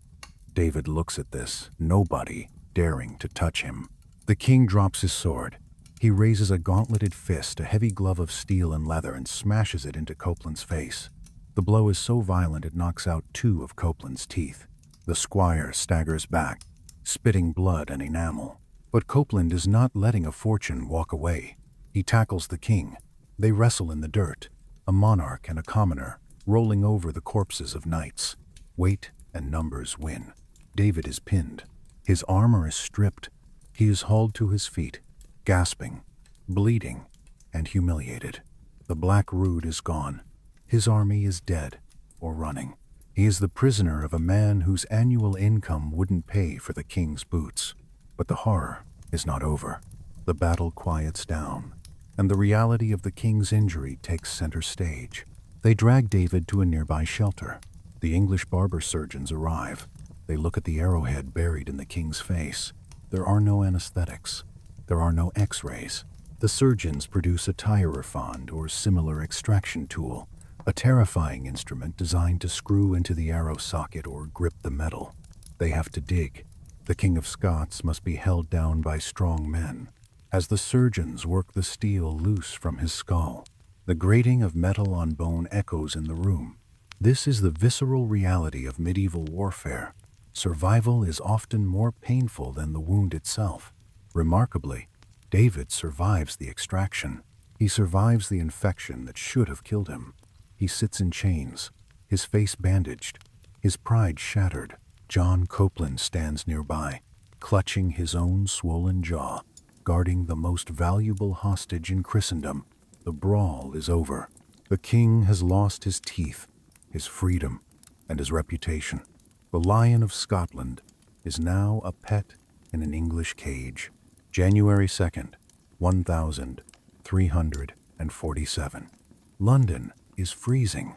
David looks at this, nobody daring to touch him. The king drops his sword. He raises a gauntleted fist, a heavy glove of steel and leather, and smashes it into Copeland's face. The blow is so violent it knocks out 2 of Copeland's teeth. The squire staggers back, spitting blood and enamel. But Copeland is not letting a fortune walk away. He tackles the king. They wrestle in the dirt, a monarch and a commoner, rolling over the corpses of knights. Weight and numbers win. David is pinned. His armor is stripped. He is hauled to his feet, gasping, bleeding, and humiliated. The Black Rood is gone. His army is dead or running. He is the prisoner of a man whose annual income wouldn't pay for the king's boots. But the horror is not over. The battle quiets down, and the reality of the king's injury takes center stage. They drag David to a nearby shelter. The English barber surgeons arrive. They look at the arrowhead buried in the king's face. There are no anesthetics. There are no x-rays. The surgeons produce a tyrefond or similar extraction tool, a terrifying instrument designed to screw into the arrow socket or grip the metal. They have to dig. The King of Scots must be held down by strong men. As the surgeons work the steel loose from his skull, the grating of metal on bone echoes in the room. This is the visceral reality of medieval warfare. Survival is often more painful than the wound itself. Remarkably, David survives the extraction. He survives the infection that should have killed him. He sits in chains, his face bandaged, his pride shattered. John Copeland stands nearby, clutching his own swollen jaw, guarding the most valuable hostage in Christendom. The brawl is over. The king has lost his teeth, his freedom, and his reputation. The Lion of Scotland is now a pet in an English cage. January 2nd, 1347. London is freezing.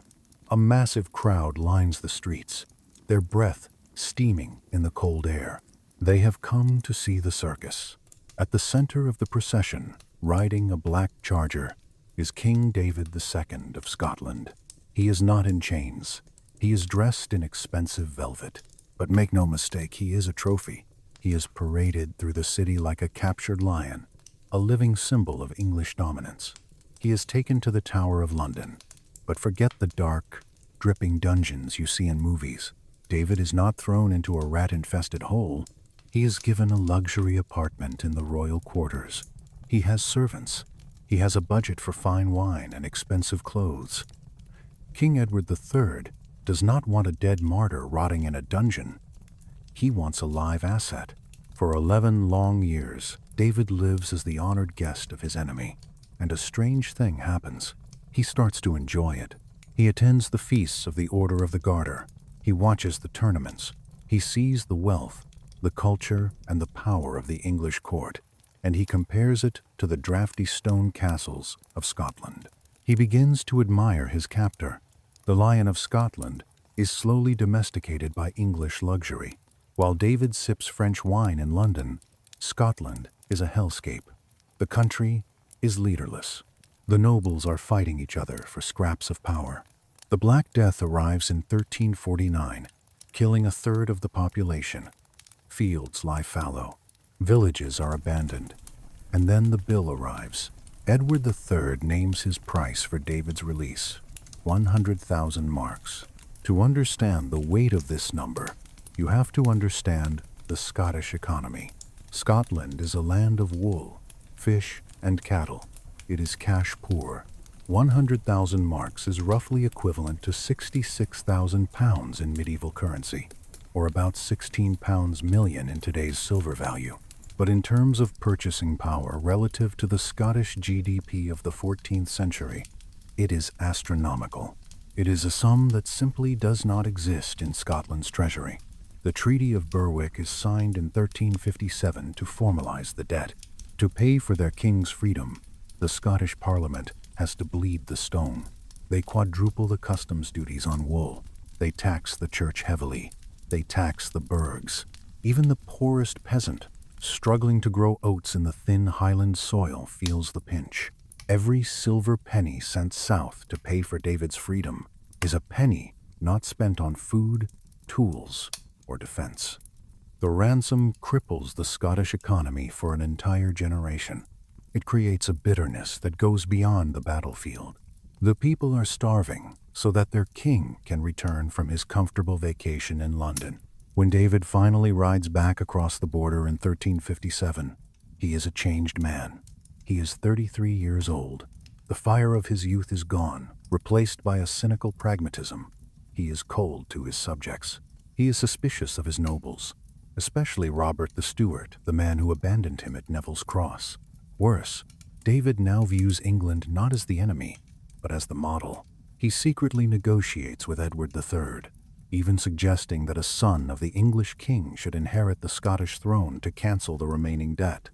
A massive crowd lines the streets, their breath steaming in the cold air. They have come to see the circus. At the center of the procession, riding a black charger, is King David II of Scotland. He is not in chains. He is dressed in expensive velvet. But make no mistake, he is a trophy. He is paraded through the city like a captured lion, a living symbol of English dominance. He is taken to the Tower of London. But forget the dark, dripping dungeons you see in movies. David is not thrown into a rat-infested hole. He is given a luxury apartment in the royal quarters. He has servants. He has a budget for fine wine and expensive clothes. King Edward III does not want a dead martyr rotting in a dungeon. He wants a live asset. For 11 long years, David lives as the honored guest of his enemy. And a strange thing happens. He starts to enjoy it. He attends the feasts of the Order of the Garter. He watches the tournaments. He sees the wealth, the culture, and the power of the English court, and he compares it to the drafty stone castles of Scotland. He begins to admire his captor. The Lion of Scotland is slowly domesticated by English luxury. While David sips French wine in London, Scotland is a hellscape. The country is leaderless. The nobles are fighting each other for scraps of power. The Black Death arrives in 1349, killing a third of the population. Fields lie fallow. Villages are abandoned. And then the bill arrives. Edward III names his price for David's release, 100,000 marks. To understand the weight of this number, you have to understand the Scottish economy. Scotland is a land of wool, fish, and cattle. It is cash poor. 100,000 marks is roughly equivalent to 66,000 pounds in medieval currency, or about 16 pounds million in today's silver value. But in terms of purchasing power relative to the Scottish GDP of the 14th century, it is astronomical. It is a sum that simply does not exist in Scotland's treasury. The Treaty of Berwick is signed in 1357 to formalize the debt. To pay for their king's freedom, the Scottish Parliament has to bleed the stone. They quadruple the customs duties on wool. They tax the church heavily. They tax the burghs. Even the poorest peasant, struggling to grow oats in the thin highland soil, feels the pinch. Every silver penny sent south to pay for David's freedom is a penny not spent on food, tools, or defense. The ransom cripples the Scottish economy for an entire generation. It creates a bitterness that goes beyond the battlefield. The people are starving so that their king can return from his comfortable vacation in London. When David finally rides back across the border in 1357, he is a changed man. He is 33 years old. The fire of his youth is gone, replaced by a cynical pragmatism. He is cold to his subjects. He is suspicious of his nobles, especially Robert the Steward, the man who abandoned him at Neville's cross. Worse, David now views England not as the enemy, but as the model. He secretly negotiates with Edward III, even suggesting that a son of the English king should inherit the Scottish throne to cancel the remaining debt.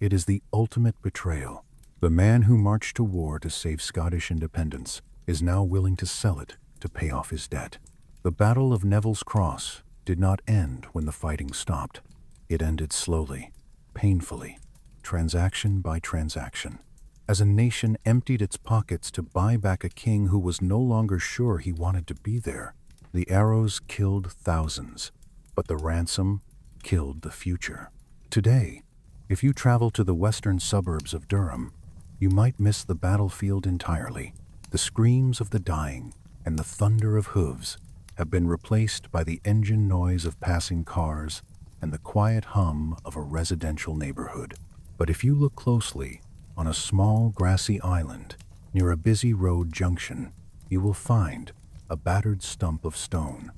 It is the ultimate betrayal. The man who marched to war to save Scottish independence is now willing to sell it to pay off his debt. The Battle of Neville's Cross did not end when the fighting stopped. It ended slowly, painfully, transaction by transaction. As a nation emptied its pockets to buy back a king who was no longer sure he wanted to be there, the arrows killed thousands, but the ransom killed the future. Today, if you travel to the western suburbs of Durham, you might miss the battlefield entirely. The screams of the dying and the thunder of hooves have been replaced by the engine noise of passing cars and the quiet hum of a residential neighborhood. But if you look closely, on a small grassy island near a busy road junction, you will find a battered stump of stone.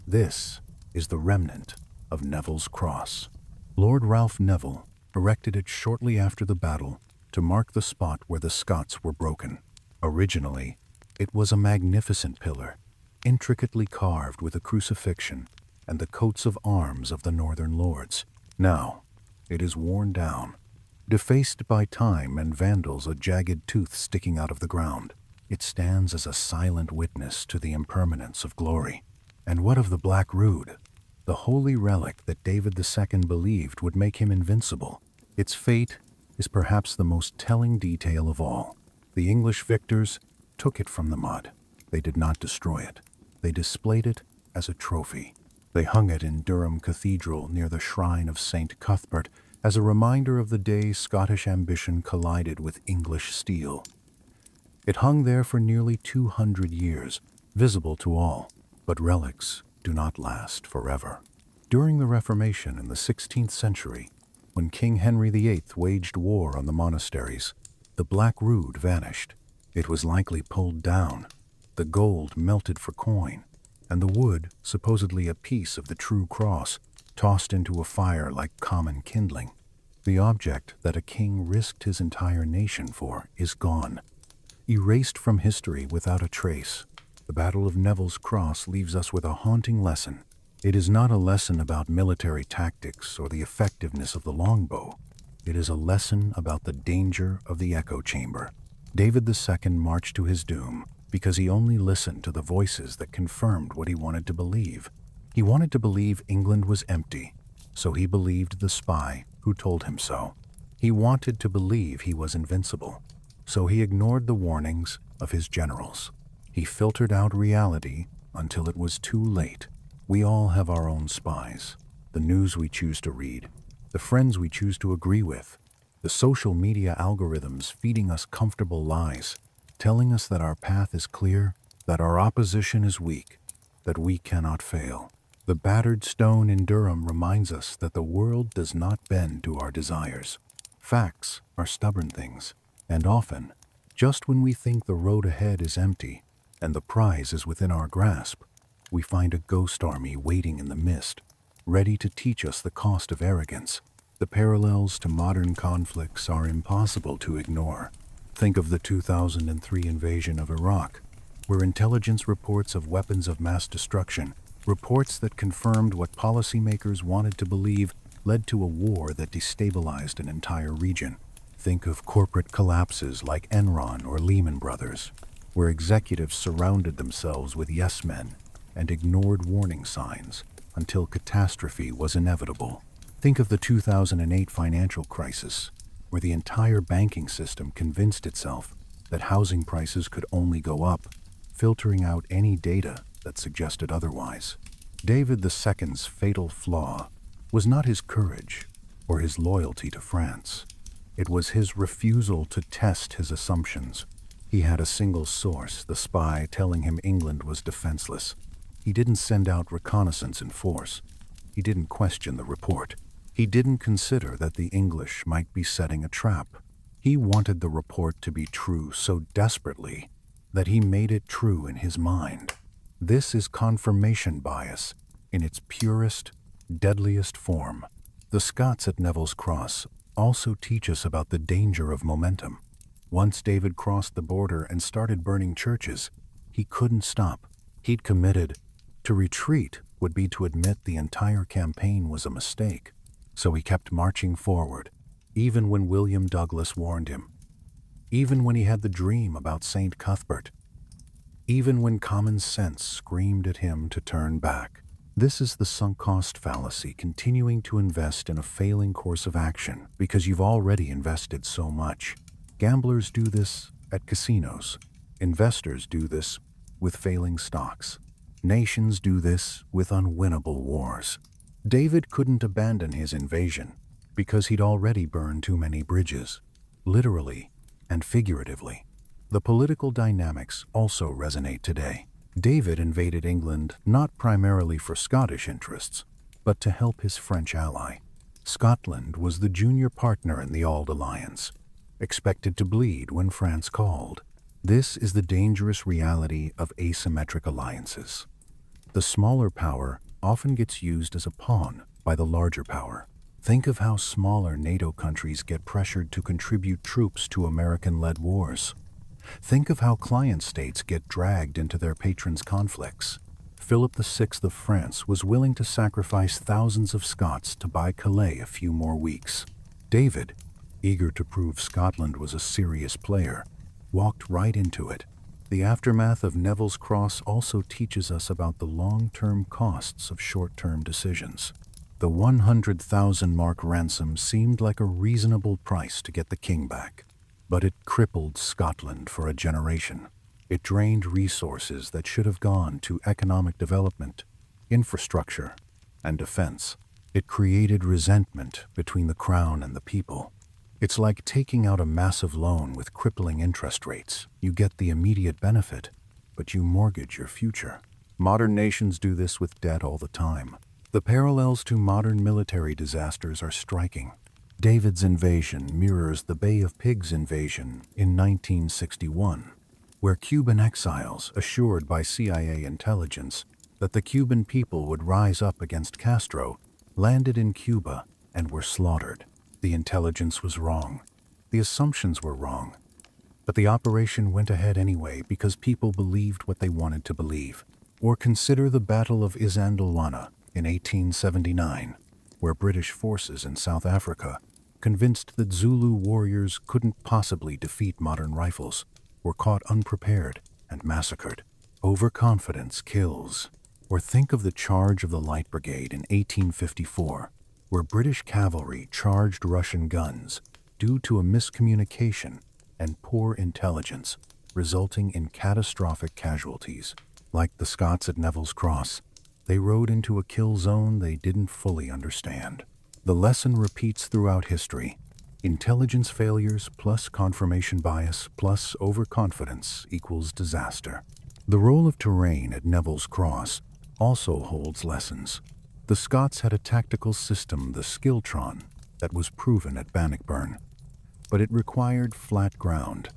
This is the remnant of Neville's cross. Lord Ralph Neville erected it shortly after the battle to mark the spot where the Scots were broken. Originally, it was a magnificent pillar, intricately carved with a crucifixion and the coats of arms of the northern lords. Now, it is worn down, defaced by time and vandals, a jagged tooth sticking out of the ground. It stands as a silent witness to the impermanence of glory. And what of the Black Rood, the holy relic that David II believed would make him invincible? Its fate is perhaps the most telling detail of all. The English victors took it from the mud. They did not destroy it. They displayed it as a trophy. They hung it in Durham Cathedral near the shrine of St. Cuthbert as a reminder of the day Scottish ambition collided with English steel. It hung there for nearly 200 years, visible to all. But relics do not last forever. During the Reformation in the 16th century, when King Henry VIII waged war on the monasteries, the Black Rood vanished. It was likely pulled down, the gold melted for coin, and the wood, supposedly a piece of the true cross, tossed into a fire like common kindling. The object that a king risked his entire nation for is gone, erased from history without a trace. The Battle of Neville's Cross leaves us with a haunting lesson. It is not a lesson about military tactics or the effectiveness of the longbow. It is a lesson about the danger of the echo chamber. David II marched to his doom because he only listened to the voices that confirmed what he wanted to believe. He wanted to believe England was empty, so he believed the spy who told him so. He wanted to believe he was invincible, so he ignored the warnings of his generals. He filtered out reality until it was too late. We all have our own spies. the news we choose to read, the friends we choose to agree with, the social media algorithms feeding us comfortable lies, telling us that our path is clear, that our opposition is weak, that we cannot fail. The battered stone in Durham reminds us that the world does not bend to our desires. Facts are stubborn things, and often, just when we think the road ahead is empty and the prize is within our grasp, we find a ghost army waiting in the mist, ready to teach us the cost of arrogance. The parallels to modern conflicts are impossible to ignore. Think of the 2003 invasion of Iraq, where intelligence reports of weapons of mass destruction, reports that confirmed what policymakers wanted to believe, led to a war that destabilized an entire region. Think of corporate collapses like Enron or Lehman Brothers, where executives surrounded themselves with yes men and ignored warning signs until catastrophe was inevitable. Think of the 2008 financial crisis, where the entire banking system convinced itself that housing prices could only go up, filtering out any data that suggested otherwise. David II's fatal flaw was not his courage or his loyalty to France. It was his refusal to test his assumptions. He had a single source, the spy, telling him England was defenseless. He didn't send out reconnaissance in force. He didn't question the report. He didn't consider that the English might be setting a trap. He wanted the report to be true so desperately that he made it true in his mind. This is confirmation bias in its purest, deadliest form. The Scots at Neville's Cross also teach us about the danger of momentum. Once David crossed the border and started burning churches, he couldn't stop. He'd committed. To retreat would be to admit the entire campaign was a mistake. So he kept marching forward, even when William Douglas warned him, even when he had the dream about St. Cuthbert, even when common sense screamed at him to turn back. This is the sunk cost fallacy, continuing to invest in a failing course of action because you've already invested so much. Gamblers do this at casinos. Investors do this with failing stocks. Nations do this with unwinnable wars. David couldn't abandon his invasion because he'd already burned too many bridges, literally and figuratively. The political dynamics also resonate today. David invaded England not primarily for Scottish interests, but to help his French ally. Scotland was the junior partner in the Auld Alliance, expected to bleed when France called. This is the dangerous reality of asymmetric alliances. The smaller power often gets used as a pawn by the larger power. Think of how smaller NATO countries get pressured to contribute troops to American-led wars. Think of how client states get dragged into their patrons' conflicts. Philip VI of France was willing to sacrifice thousands of Scots to buy Calais a few more weeks. David, eager to prove Scotland was a serious player, walked right into it. The aftermath of Neville's Cross also teaches us about the long-term costs of short-term decisions. The 100,000 mark ransom seemed like a reasonable price to get the king back, but it crippled Scotland for a generation. It drained resources that should have gone to economic development, infrastructure, and defense. It created resentment between the crown and the people. It's like taking out a massive loan with crippling interest rates. You get the immediate benefit, but you mortgage your future. Modern nations do this with debt all the time. The parallels to modern military disasters are striking. David's invasion mirrors the Bay of Pigs invasion in 1961, where Cuban exiles, assured by CIA intelligence that the Cuban people would rise up against Castro, landed in Cuba and were slaughtered. The intelligence was wrong. The assumptions were wrong. But the operation went ahead anyway because people believed what they wanted to believe. Or consider the Battle of Isandlwana in 1879, where British forces in South Africa, convinced that Zulu warriors couldn't possibly defeat modern rifles, were caught unprepared and massacred. Overconfidence kills. Or think of the charge of the Light Brigade in 1854, where British cavalry charged Russian guns due to a miscommunication and poor intelligence, resulting in catastrophic casualties. Like the Scots at Neville's Cross, They rode into a kill zone they didn't fully understand. The lesson repeats throughout history. Intelligence failures plus confirmation bias plus overconfidence equals disaster. The role of terrain at Neville's Cross also holds lessons. The Scots had a tactical system, the Skiltron, that was proven at Bannockburn. But it required flat ground.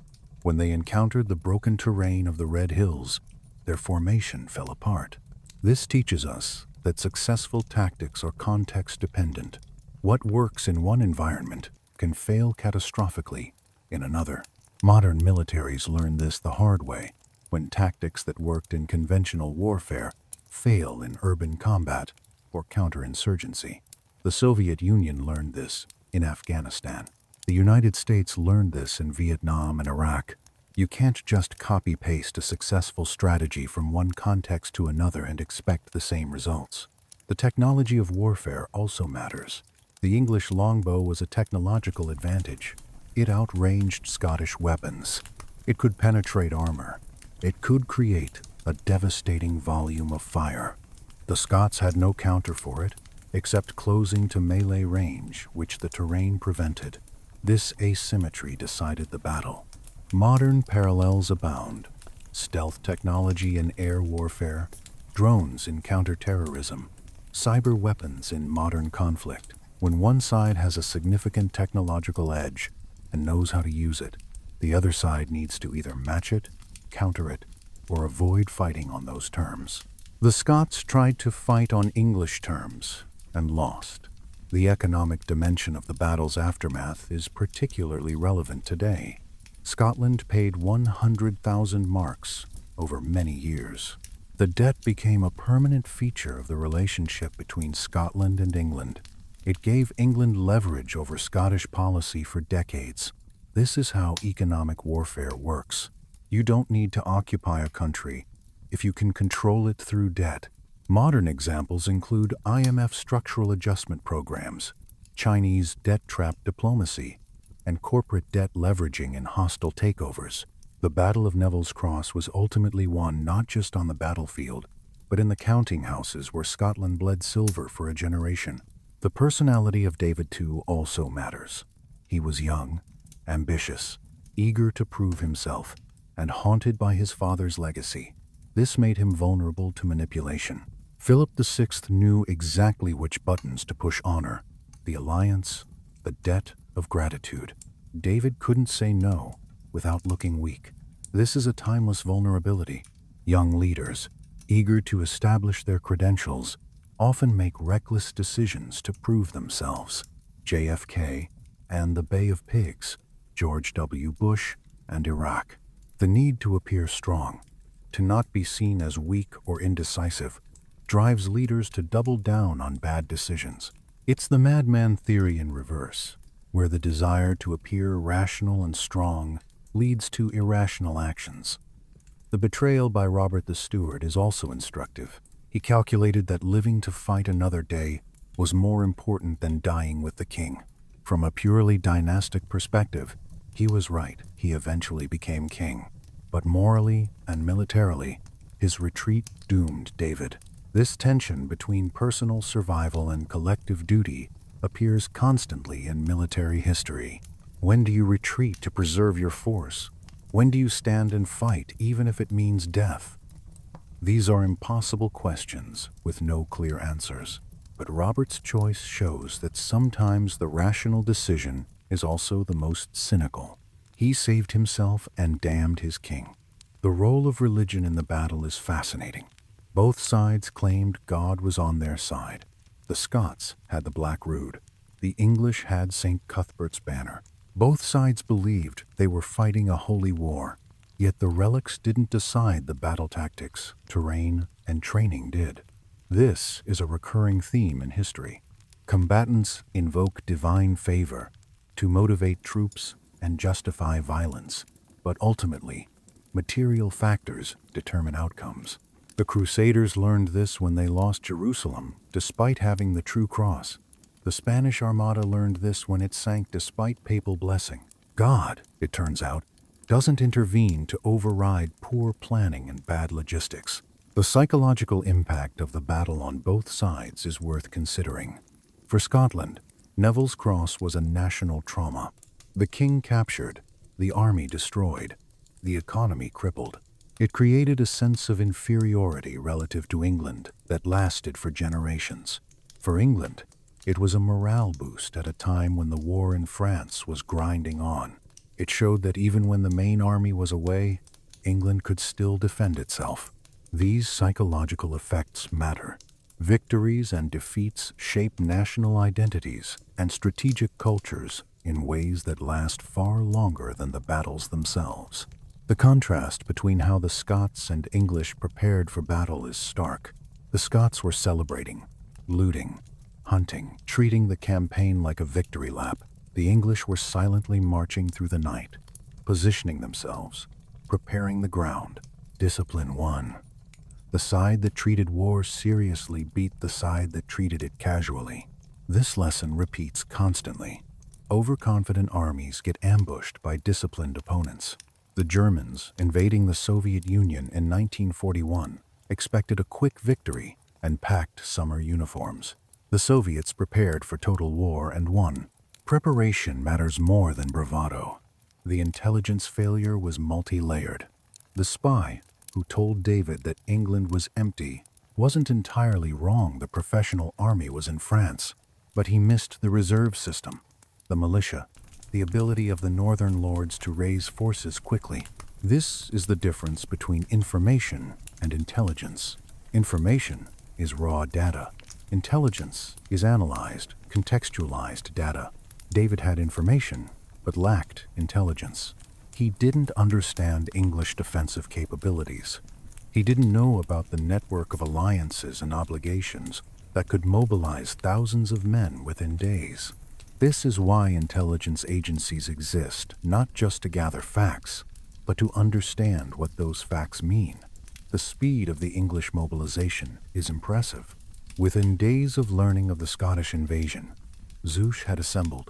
When they encountered the broken terrain of the Red Hills, their formation fell apart. This teaches us that successful tactics are context-dependent. What works in one environment can fail catastrophically in another. Modern militaries learn this the hard way, when tactics that worked in conventional warfare fail in urban combat or counterinsurgency. The Soviet Union learned this in Afghanistan. The United States learned this in Vietnam and Iraq. You can't just copy-paste a successful strategy from one context to another and expect the same results. The technology of warfare also matters. The English longbow was a technological advantage. It outranged Scottish weapons. It could penetrate armor. It could create a devastating volume of fire. The Scots had no counter for it, except closing to melee range, which the terrain prevented. This asymmetry decided the battle. Modern parallels abound. Stealth technology in air warfare, drones in counterterrorism, cyber weapons in modern conflict. When one side has a significant technological edge and knows how to use it, the other side needs to either match it, counter it, or avoid fighting on those terms. The Scots tried to fight on English terms and lost. The economic dimension of the battle's aftermath is particularly relevant today. Scotland paid 100,000 marks over many years. The debt became a permanent feature of the relationship between Scotland and England. It gave England leverage over Scottish policy for decades. This is how economic warfare works. You don't need to occupy a country if you can control it through debt. Modern examples include IMF structural adjustment programs, Chinese debt trap diplomacy, and corporate debt leveraging in hostile takeovers. The Battle of Neville's Cross was ultimately won not just on the battlefield, but in the counting houses where Scotland bled silver for a generation. The personality of David II also matters. He was young, ambitious, eager to prove himself, and haunted by his father's legacy. This made him vulnerable to manipulation. Philip VI knew exactly which buttons to push: honor, the alliance, the debt of gratitude. David couldn't say no without looking weak. This is a timeless vulnerability. Young leaders, eager to establish their credentials, often make reckless decisions to prove themselves. JFK and the Bay of Pigs, George W. Bush and Iraq. The need to appear strong, to not be seen as weak or indecisive, drives leaders to double down on bad decisions. It's the madman theory in reverse, where the desire to appear rational and strong leads to irrational actions. The betrayal by Robert the Steward is also instructive. He calculated that living to fight another day was more important than dying with the king. From a purely dynastic perspective, he was right. He eventually became king. But morally and militarily, his retreat doomed David. This tension between personal survival and collective duty appears constantly in military history. When do you retreat to preserve your force? When do you stand and fight, even if it means death? These are impossible questions with no clear answers. But Robert's choice shows that sometimes the rational decision is also the most cynical. He saved himself and damned his king. The role of religion in the battle is fascinating. Both sides claimed God was on their side. The Scots had the Black Rood. The English had St. Cuthbert's banner. Both sides believed they were fighting a holy war. Yet the relics didn't decide the battle tactics. Terrain and training did. This is a recurring theme in history. Combatants invoke divine favor to motivate troops and justify violence, but ultimately, material factors determine outcomes. The Crusaders learned this when they lost Jerusalem, despite having the true cross. The Spanish Armada learned this when it sank despite papal blessing. God, it turns out, doesn't intervene to override poor planning and bad logistics. The psychological impact of the battle on both sides is worth considering. For Scotland, Neville's cross was a national trauma. The king captured, the army destroyed, the economy crippled. It created a sense of inferiority relative to England that lasted for generations. For England, it was a morale boost at a time when the war in France was grinding on. It showed that even when the main army was away, England could still defend itself. These psychological effects matter. Victories and defeats shape national identities and strategic cultures in ways that last far longer than the battles themselves. The contrast between how the Scots and English prepared for battle is stark. The Scots were celebrating, looting, hunting, treating the campaign like a victory lap. The English were silently marching through the night, positioning themselves, preparing the ground. Discipline won. The side that treated war seriously beat the side that treated it casually. This lesson repeats constantly. Overconfident armies get ambushed by disciplined opponents. The Germans, invading the Soviet Union in 1941, expected a quick victory and packed summer uniforms. The Soviets prepared for total war and won. Preparation matters more than bravado. The intelligence failure was multi-layered. The spy, who told David that England was empty, wasn't entirely wrong. The professional army was in France, but he missed the reserve system, the militia, the ability of the northern lords to raise forces quickly. This is the difference between information and intelligence. Information is raw data. Intelligence is analyzed, contextualized data. David had information, but lacked intelligence. He didn't understand English defensive capabilities. He didn't know about the network of alliances and obligations that could mobilize thousands of men within days. This is why intelligence agencies exist, not just to gather facts, but to understand what those facts mean. The speed of the English mobilization is impressive. Within days of learning of the Scottish invasion, Zouche had assembled,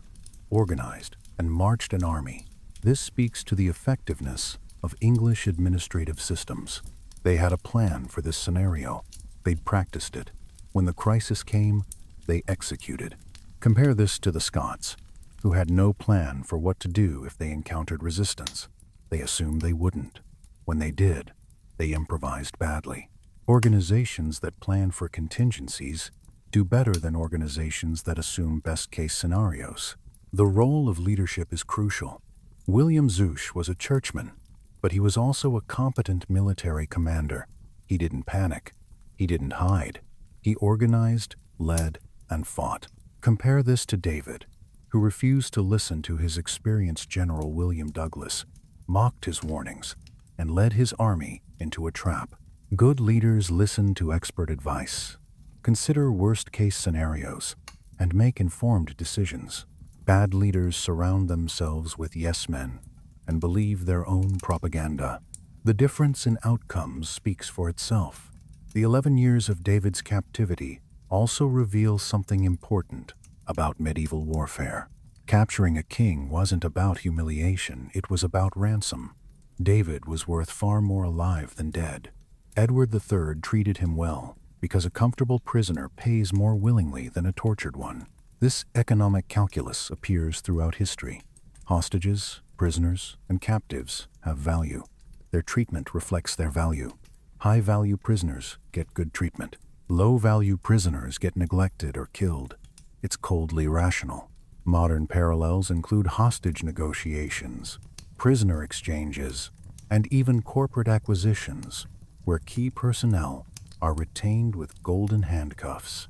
organized, and marched an army. This speaks to the effectiveness of English administrative systems. They had a plan for this scenario. They'd practiced it. When the crisis came, they executed. Compare this to the Scots, who had no plan for what to do if they encountered resistance. They assumed they wouldn't. When they did, they improvised badly. Organizations that plan for contingencies do better than organizations that assume best-case scenarios. The role of leadership is crucial. William Zouche was a churchman, but he was also a competent military commander. He didn't panic. He didn't hide. He organized, led, and fought. Compare this to David, who refused to listen to his experienced General William Douglas, mocked his warnings, and led his army into a trap. Good leaders listen to expert advice, consider worst-case scenarios, and make informed decisions. Bad leaders surround themselves with yes-men and believe their own propaganda. The difference in outcomes speaks for itself. The 11 years of David's captivity also reveal something important about medieval warfare. Capturing a king wasn't about humiliation, it was about ransom. David was worth far more alive than dead. Edward III treated him well, because a comfortable prisoner pays more willingly than a tortured one. This economic calculus appears throughout history. Hostages, prisoners, and captives have value. Their treatment reflects their value. High-value prisoners get good treatment. Low-value prisoners get neglected or killed. It's coldly rational. Modern parallels include hostage negotiations, prisoner exchanges, and even corporate acquisitions, where key personnel are retained with golden handcuffs.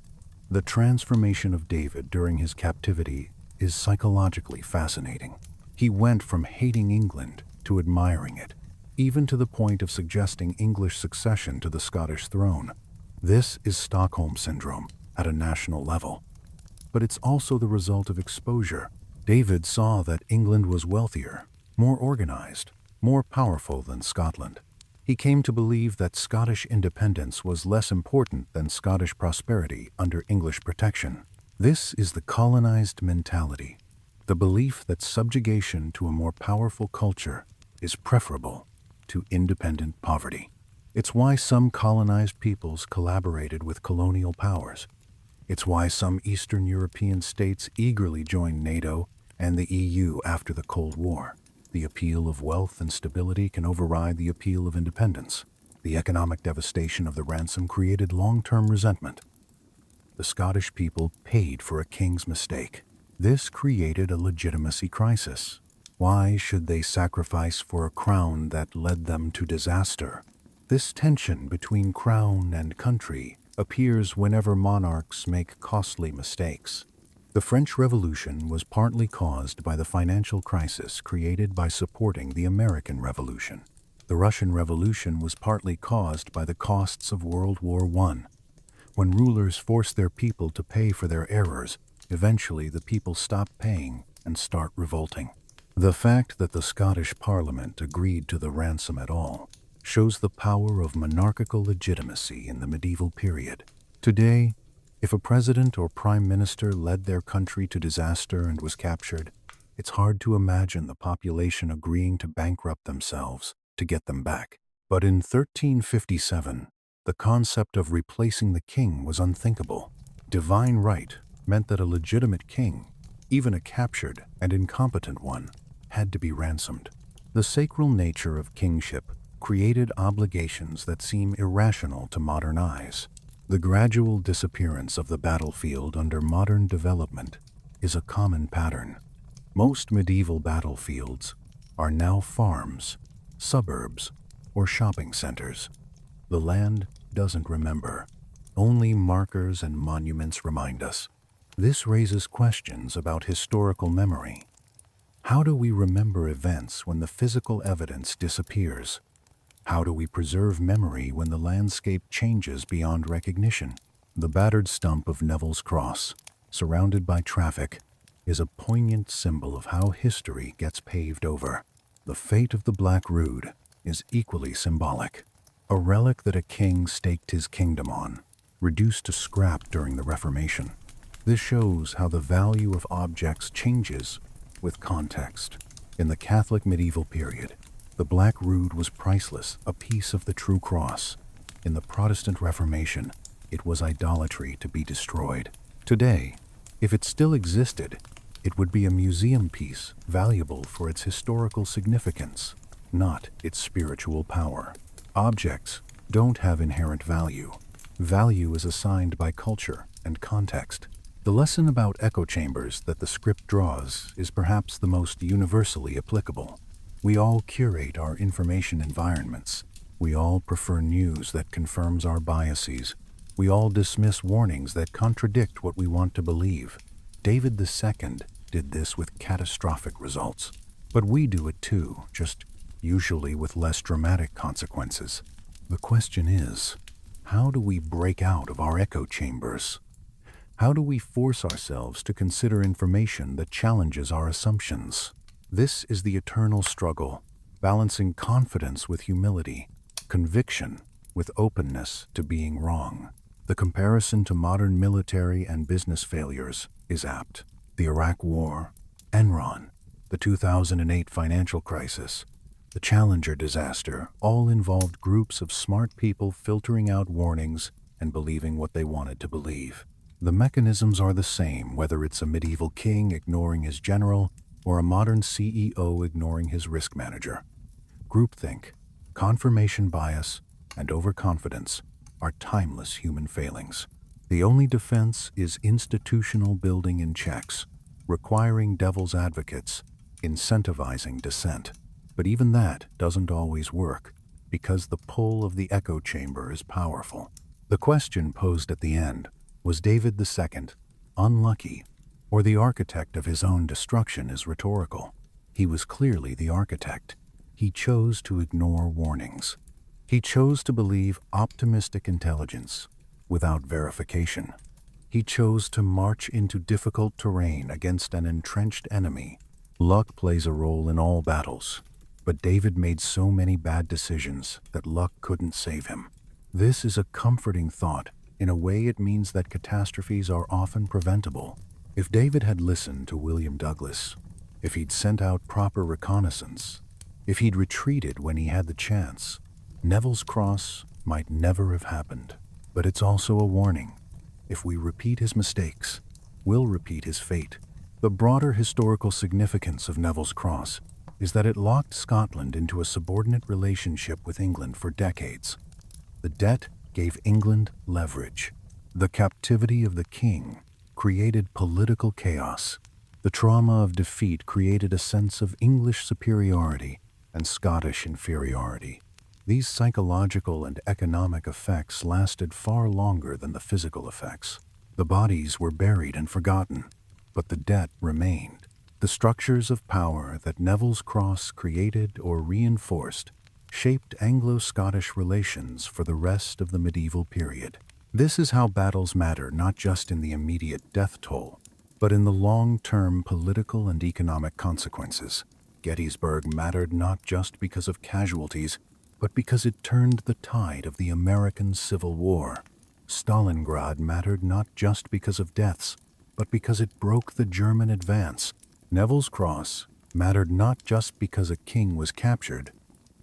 The transformation of David during his captivity is psychologically fascinating. He went from hating England to admiring it, even to the point of suggesting English succession to the Scottish throne. This is Stockholm Syndrome at a national level. But it's also the result of exposure. David saw that England was wealthier, more organized, more powerful than Scotland. He came to believe that Scottish independence was less important than Scottish prosperity under English protection. This is the colonized mentality, the belief that subjugation to a more powerful culture is preferable to independent poverty. It's why some colonized peoples collaborated with colonial powers. It's why some Eastern European states eagerly joined NATO and the EU after the Cold War. The appeal of wealth and stability can override the appeal of independence. The economic devastation of the ransom created long-term resentment. The Scottish people paid for a king's mistake. This created a legitimacy crisis. Why should they sacrifice for a crown that led them to disaster? This tension between crown and country appears whenever monarchs make costly mistakes. The French Revolution was partly caused by the financial crisis created by supporting the American Revolution. The Russian Revolution was partly caused by the costs of World War I. When rulers force their people to pay for their errors, eventually the people stop paying and start revolting. The fact that the Scottish Parliament agreed to the ransom at all shows the power of monarchical legitimacy in the medieval period. Today, if a president or prime minister led their country to disaster and was captured, it's hard to imagine the population agreeing to bankrupt themselves to get them back. But in 1357, the concept of replacing the king was unthinkable. Divine right meant that a legitimate king, even a captured and incompetent one, had to be ransomed. The sacral nature of kingship created obligations that seem irrational to modern eyes. The gradual disappearance of the battlefield under modern development is a common pattern. Most medieval battlefields are now farms, suburbs, or shopping centers. The land doesn't remember. Only markers and monuments remind us. This raises questions about historical memory. How do we remember events when the physical evidence disappears? How do we preserve memory when the landscape changes beyond recognition? The battered stump of Neville's cross, surrounded by traffic, is a poignant symbol of how history gets paved over. The fate of the Black Rood is equally symbolic. A relic that a king staked his kingdom on, reduced to scrap during the Reformation. This shows how the value of objects changes with context. In the Catholic medieval period, the Black Rood was priceless, a piece of the true cross. In the Protestant Reformation, it was idolatry to be destroyed. Today, if it still existed, it would be a museum piece valuable for its historical significance, not its spiritual power. Objects don't have inherent value. Value is assigned by culture and context. The lesson about echo chambers that the script draws is perhaps the most universally applicable. We all curate our information environments. We all prefer news that confirms our biases. We all dismiss warnings that contradict what we want to believe. David II did this with catastrophic results. But we do it too, just usually with less dramatic consequences. The question is, how do we break out of our echo chambers? How do we force ourselves to consider information that challenges our assumptions? This is the eternal struggle, balancing confidence with humility, conviction with openness to being wrong. The comparison to modern military and business failures is apt. The Iraq War, Enron, the 2008 financial crisis, the Challenger disaster all involved groups of smart people filtering out warnings and believing what they wanted to believe. The mechanisms are the same, whether it's a medieval king ignoring his general or a modern CEO ignoring his risk manager. Groupthink, confirmation bias, and overconfidence are timeless human failings. The only defense is institutional building in checks, requiring devil's advocates, incentivizing dissent. But even that doesn't always work, because the pull of the echo chamber is powerful. The question posed at the end, was David II unlucky, or the architect of his own destruction, is rhetorical. He was clearly the architect. He chose to ignore warnings. He chose to believe optimistic intelligence without verification. He chose to march into difficult terrain against an entrenched enemy. Luck plays a role in all battles, but David made so many bad decisions that luck couldn't save him. This is a comforting thought. In a way, it means that catastrophes are often preventable. If David had listened to William Douglas, if he'd sent out proper reconnaissance, if he'd retreated when he had the chance, Neville's cross might never have happened, but it's also a warning. If we repeat his mistakes, we'll repeat his fate. The broader historical significance of Neville's cross is that it locked Scotland into a subordinate relationship with England for decades. The debt gave England leverage. The captivity of the king created political chaos. The trauma of defeat created a sense of English superiority and Scottish inferiority. These psychological and economic effects lasted far longer than the physical effects. The bodies were buried and forgotten, but the debt remained. The structures of power that Neville's cross created or reinforced shaped Anglo-Scottish relations for the rest of the medieval period. This is how battles matter not just in the immediate death toll, but in the long-term political and economic consequences. Gettysburg mattered not just because of casualties, but because it turned the tide of the American Civil War. Stalingrad mattered not just because of deaths, but because it broke the German advance. Neville's cross mattered not just because a king was captured,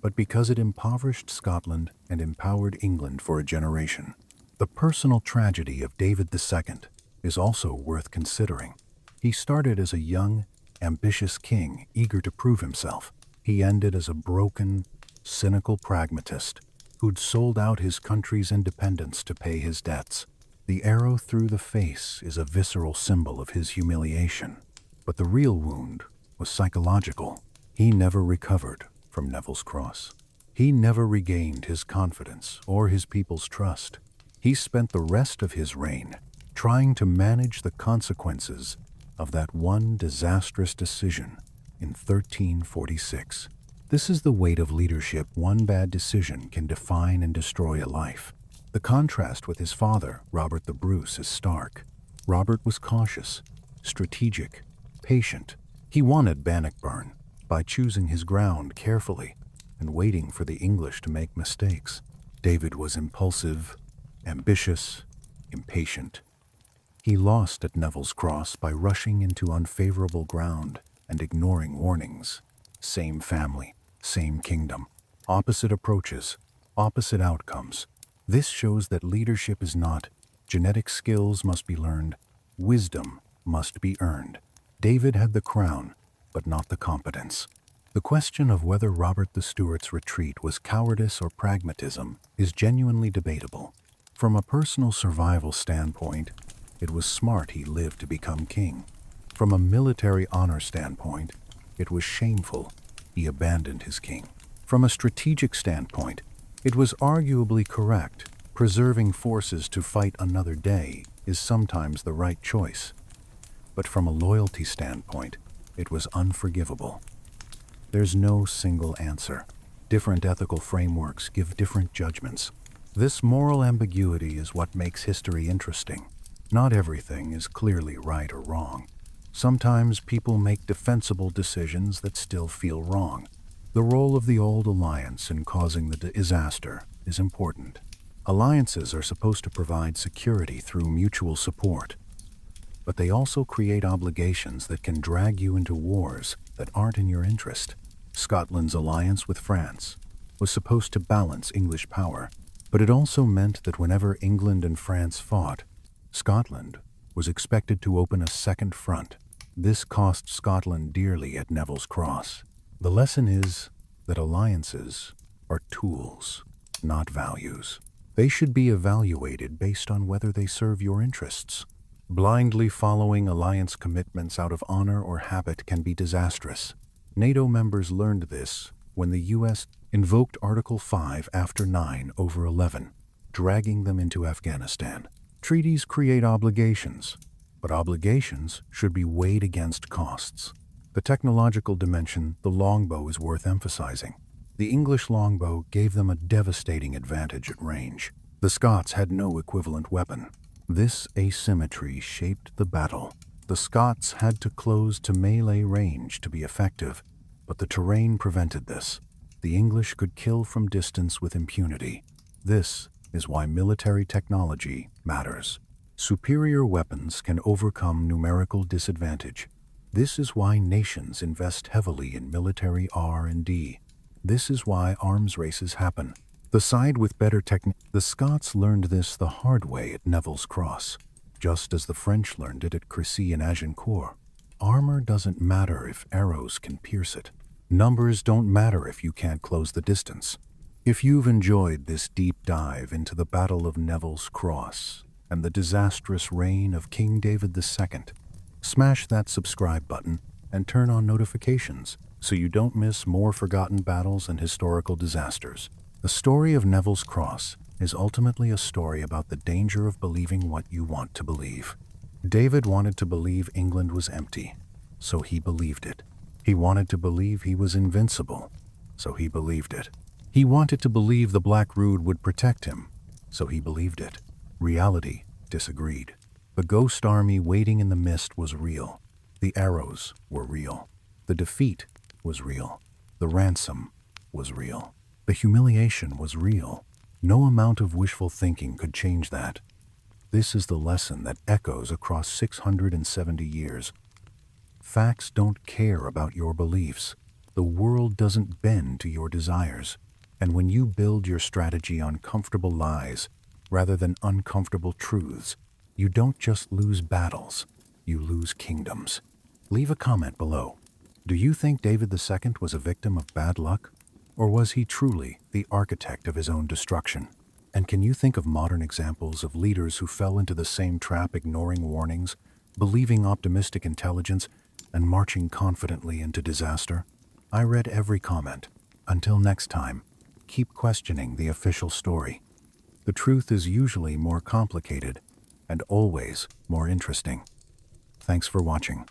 but because it impoverished Scotland and empowered England for a generation. The personal tragedy of David II is also worth considering. He started as a young, ambitious king eager to prove himself. He ended as a broken, cynical pragmatist who'd sold out his country's independence to pay his debts. The arrow through the face is a visceral symbol of his humiliation, but the real wound was psychological. He never recovered from Neville's cross. He never regained his confidence or his people's trust. He spent the rest of his reign trying to manage the consequences of that one disastrous decision in 1346. This is the weight of leadership. One bad decision can define and destroy a life. The contrast with his father, Robert the Bruce, is stark. Robert was cautious, strategic, patient. He wanted Bannockburn by choosing his ground carefully and waiting for the English to make mistakes. David was impulsive, ambitious, impatient. He lost at Neville's cross by rushing into unfavorable ground and ignoring warnings. Same family, same kingdom, opposite approaches, opposite outcomes. This shows that leadership is not. Genetic skills must be learned. Wisdom must be earned. David had the crown, but not the competence. The question of whether Robert the Stuart's retreat was cowardice or pragmatism is genuinely debatable. From a personal survival standpoint, it was smart he lived to become king. From a military honor standpoint, it was shameful he abandoned his king. From a strategic standpoint, it was arguably correct. Preserving forces to fight another day is sometimes the right choice. But from a loyalty standpoint, it was unforgivable. There's no single answer. Different ethical frameworks give different judgments. This moral ambiguity is what makes history interesting. Not everything is clearly right or wrong. Sometimes people make defensible decisions that still feel wrong. The role of the old alliance in causing the disaster is important. Alliances are supposed to provide security through mutual support, but they also create obligations that can drag you into wars that aren't in your interest. Scotland's alliance with France was supposed to balance English power, but it also meant that whenever England and France fought, Scotland was expected to open a second front. This cost Scotland dearly at Neville's cross. The lesson is that alliances are tools, not values. They should be evaluated based on whether they serve your interests. Blindly following alliance commitments out of honor or habit can be disastrous. NATO members learned this when the U.S. invoked Article 5 after 9/11, dragging them into Afghanistan. Treaties create obligations, but obligations should be weighed against costs. The technological dimension, the longbow, is worth emphasizing. The English longbow gave them a devastating advantage at range. The Scots had no equivalent weapon. This asymmetry shaped the battle. The Scots had to close to melee range to be effective, but the terrain prevented this. The English could kill from distance with impunity. This is why military technology matters. Superior weapons can overcome numerical disadvantage. This is why nations invest heavily in military R&D. This is why arms races happen. The side with better technique. The Scots learned this the hard way at Neville's Cross, just as the French learned it at Crécy and Agincourt. Armor doesn't matter if arrows can pierce it. Numbers don't matter if you can't close the distance. If you've enjoyed this deep dive into the Battle of Neville's Cross and the disastrous reign of King David II, smash that subscribe button and turn on notifications so you don't miss more forgotten battles and historical disasters. The story of Neville's Cross is ultimately a story about the danger of believing what you want to believe. David wanted to believe England was empty, so he believed it. He wanted to believe he was invincible, so he believed it. He wanted to believe the Black Rood would protect him, so he believed it. Reality disagreed. The ghost army waiting in the mist was real. The arrows were real. The defeat was real. The ransom was real. The humiliation was real. No amount of wishful thinking could change that. This is the lesson that echoes across 670 years. Facts don't care about your beliefs. The world doesn't bend to your desires. And when you build your strategy on comfortable lies rather than uncomfortable truths, you don't just lose battles, you lose kingdoms. Leave a comment below. Do you think David II was a victim of bad luck? Or was he truly the architect of his own destruction? And can you think of modern examples of leaders who fell into the same trap, ignoring warnings, believing optimistic intelligence, and marching confidently into disaster? I read every comment. Until next time, keep questioning the official story. The truth is usually more complicated and always more interesting. Thanks for watching.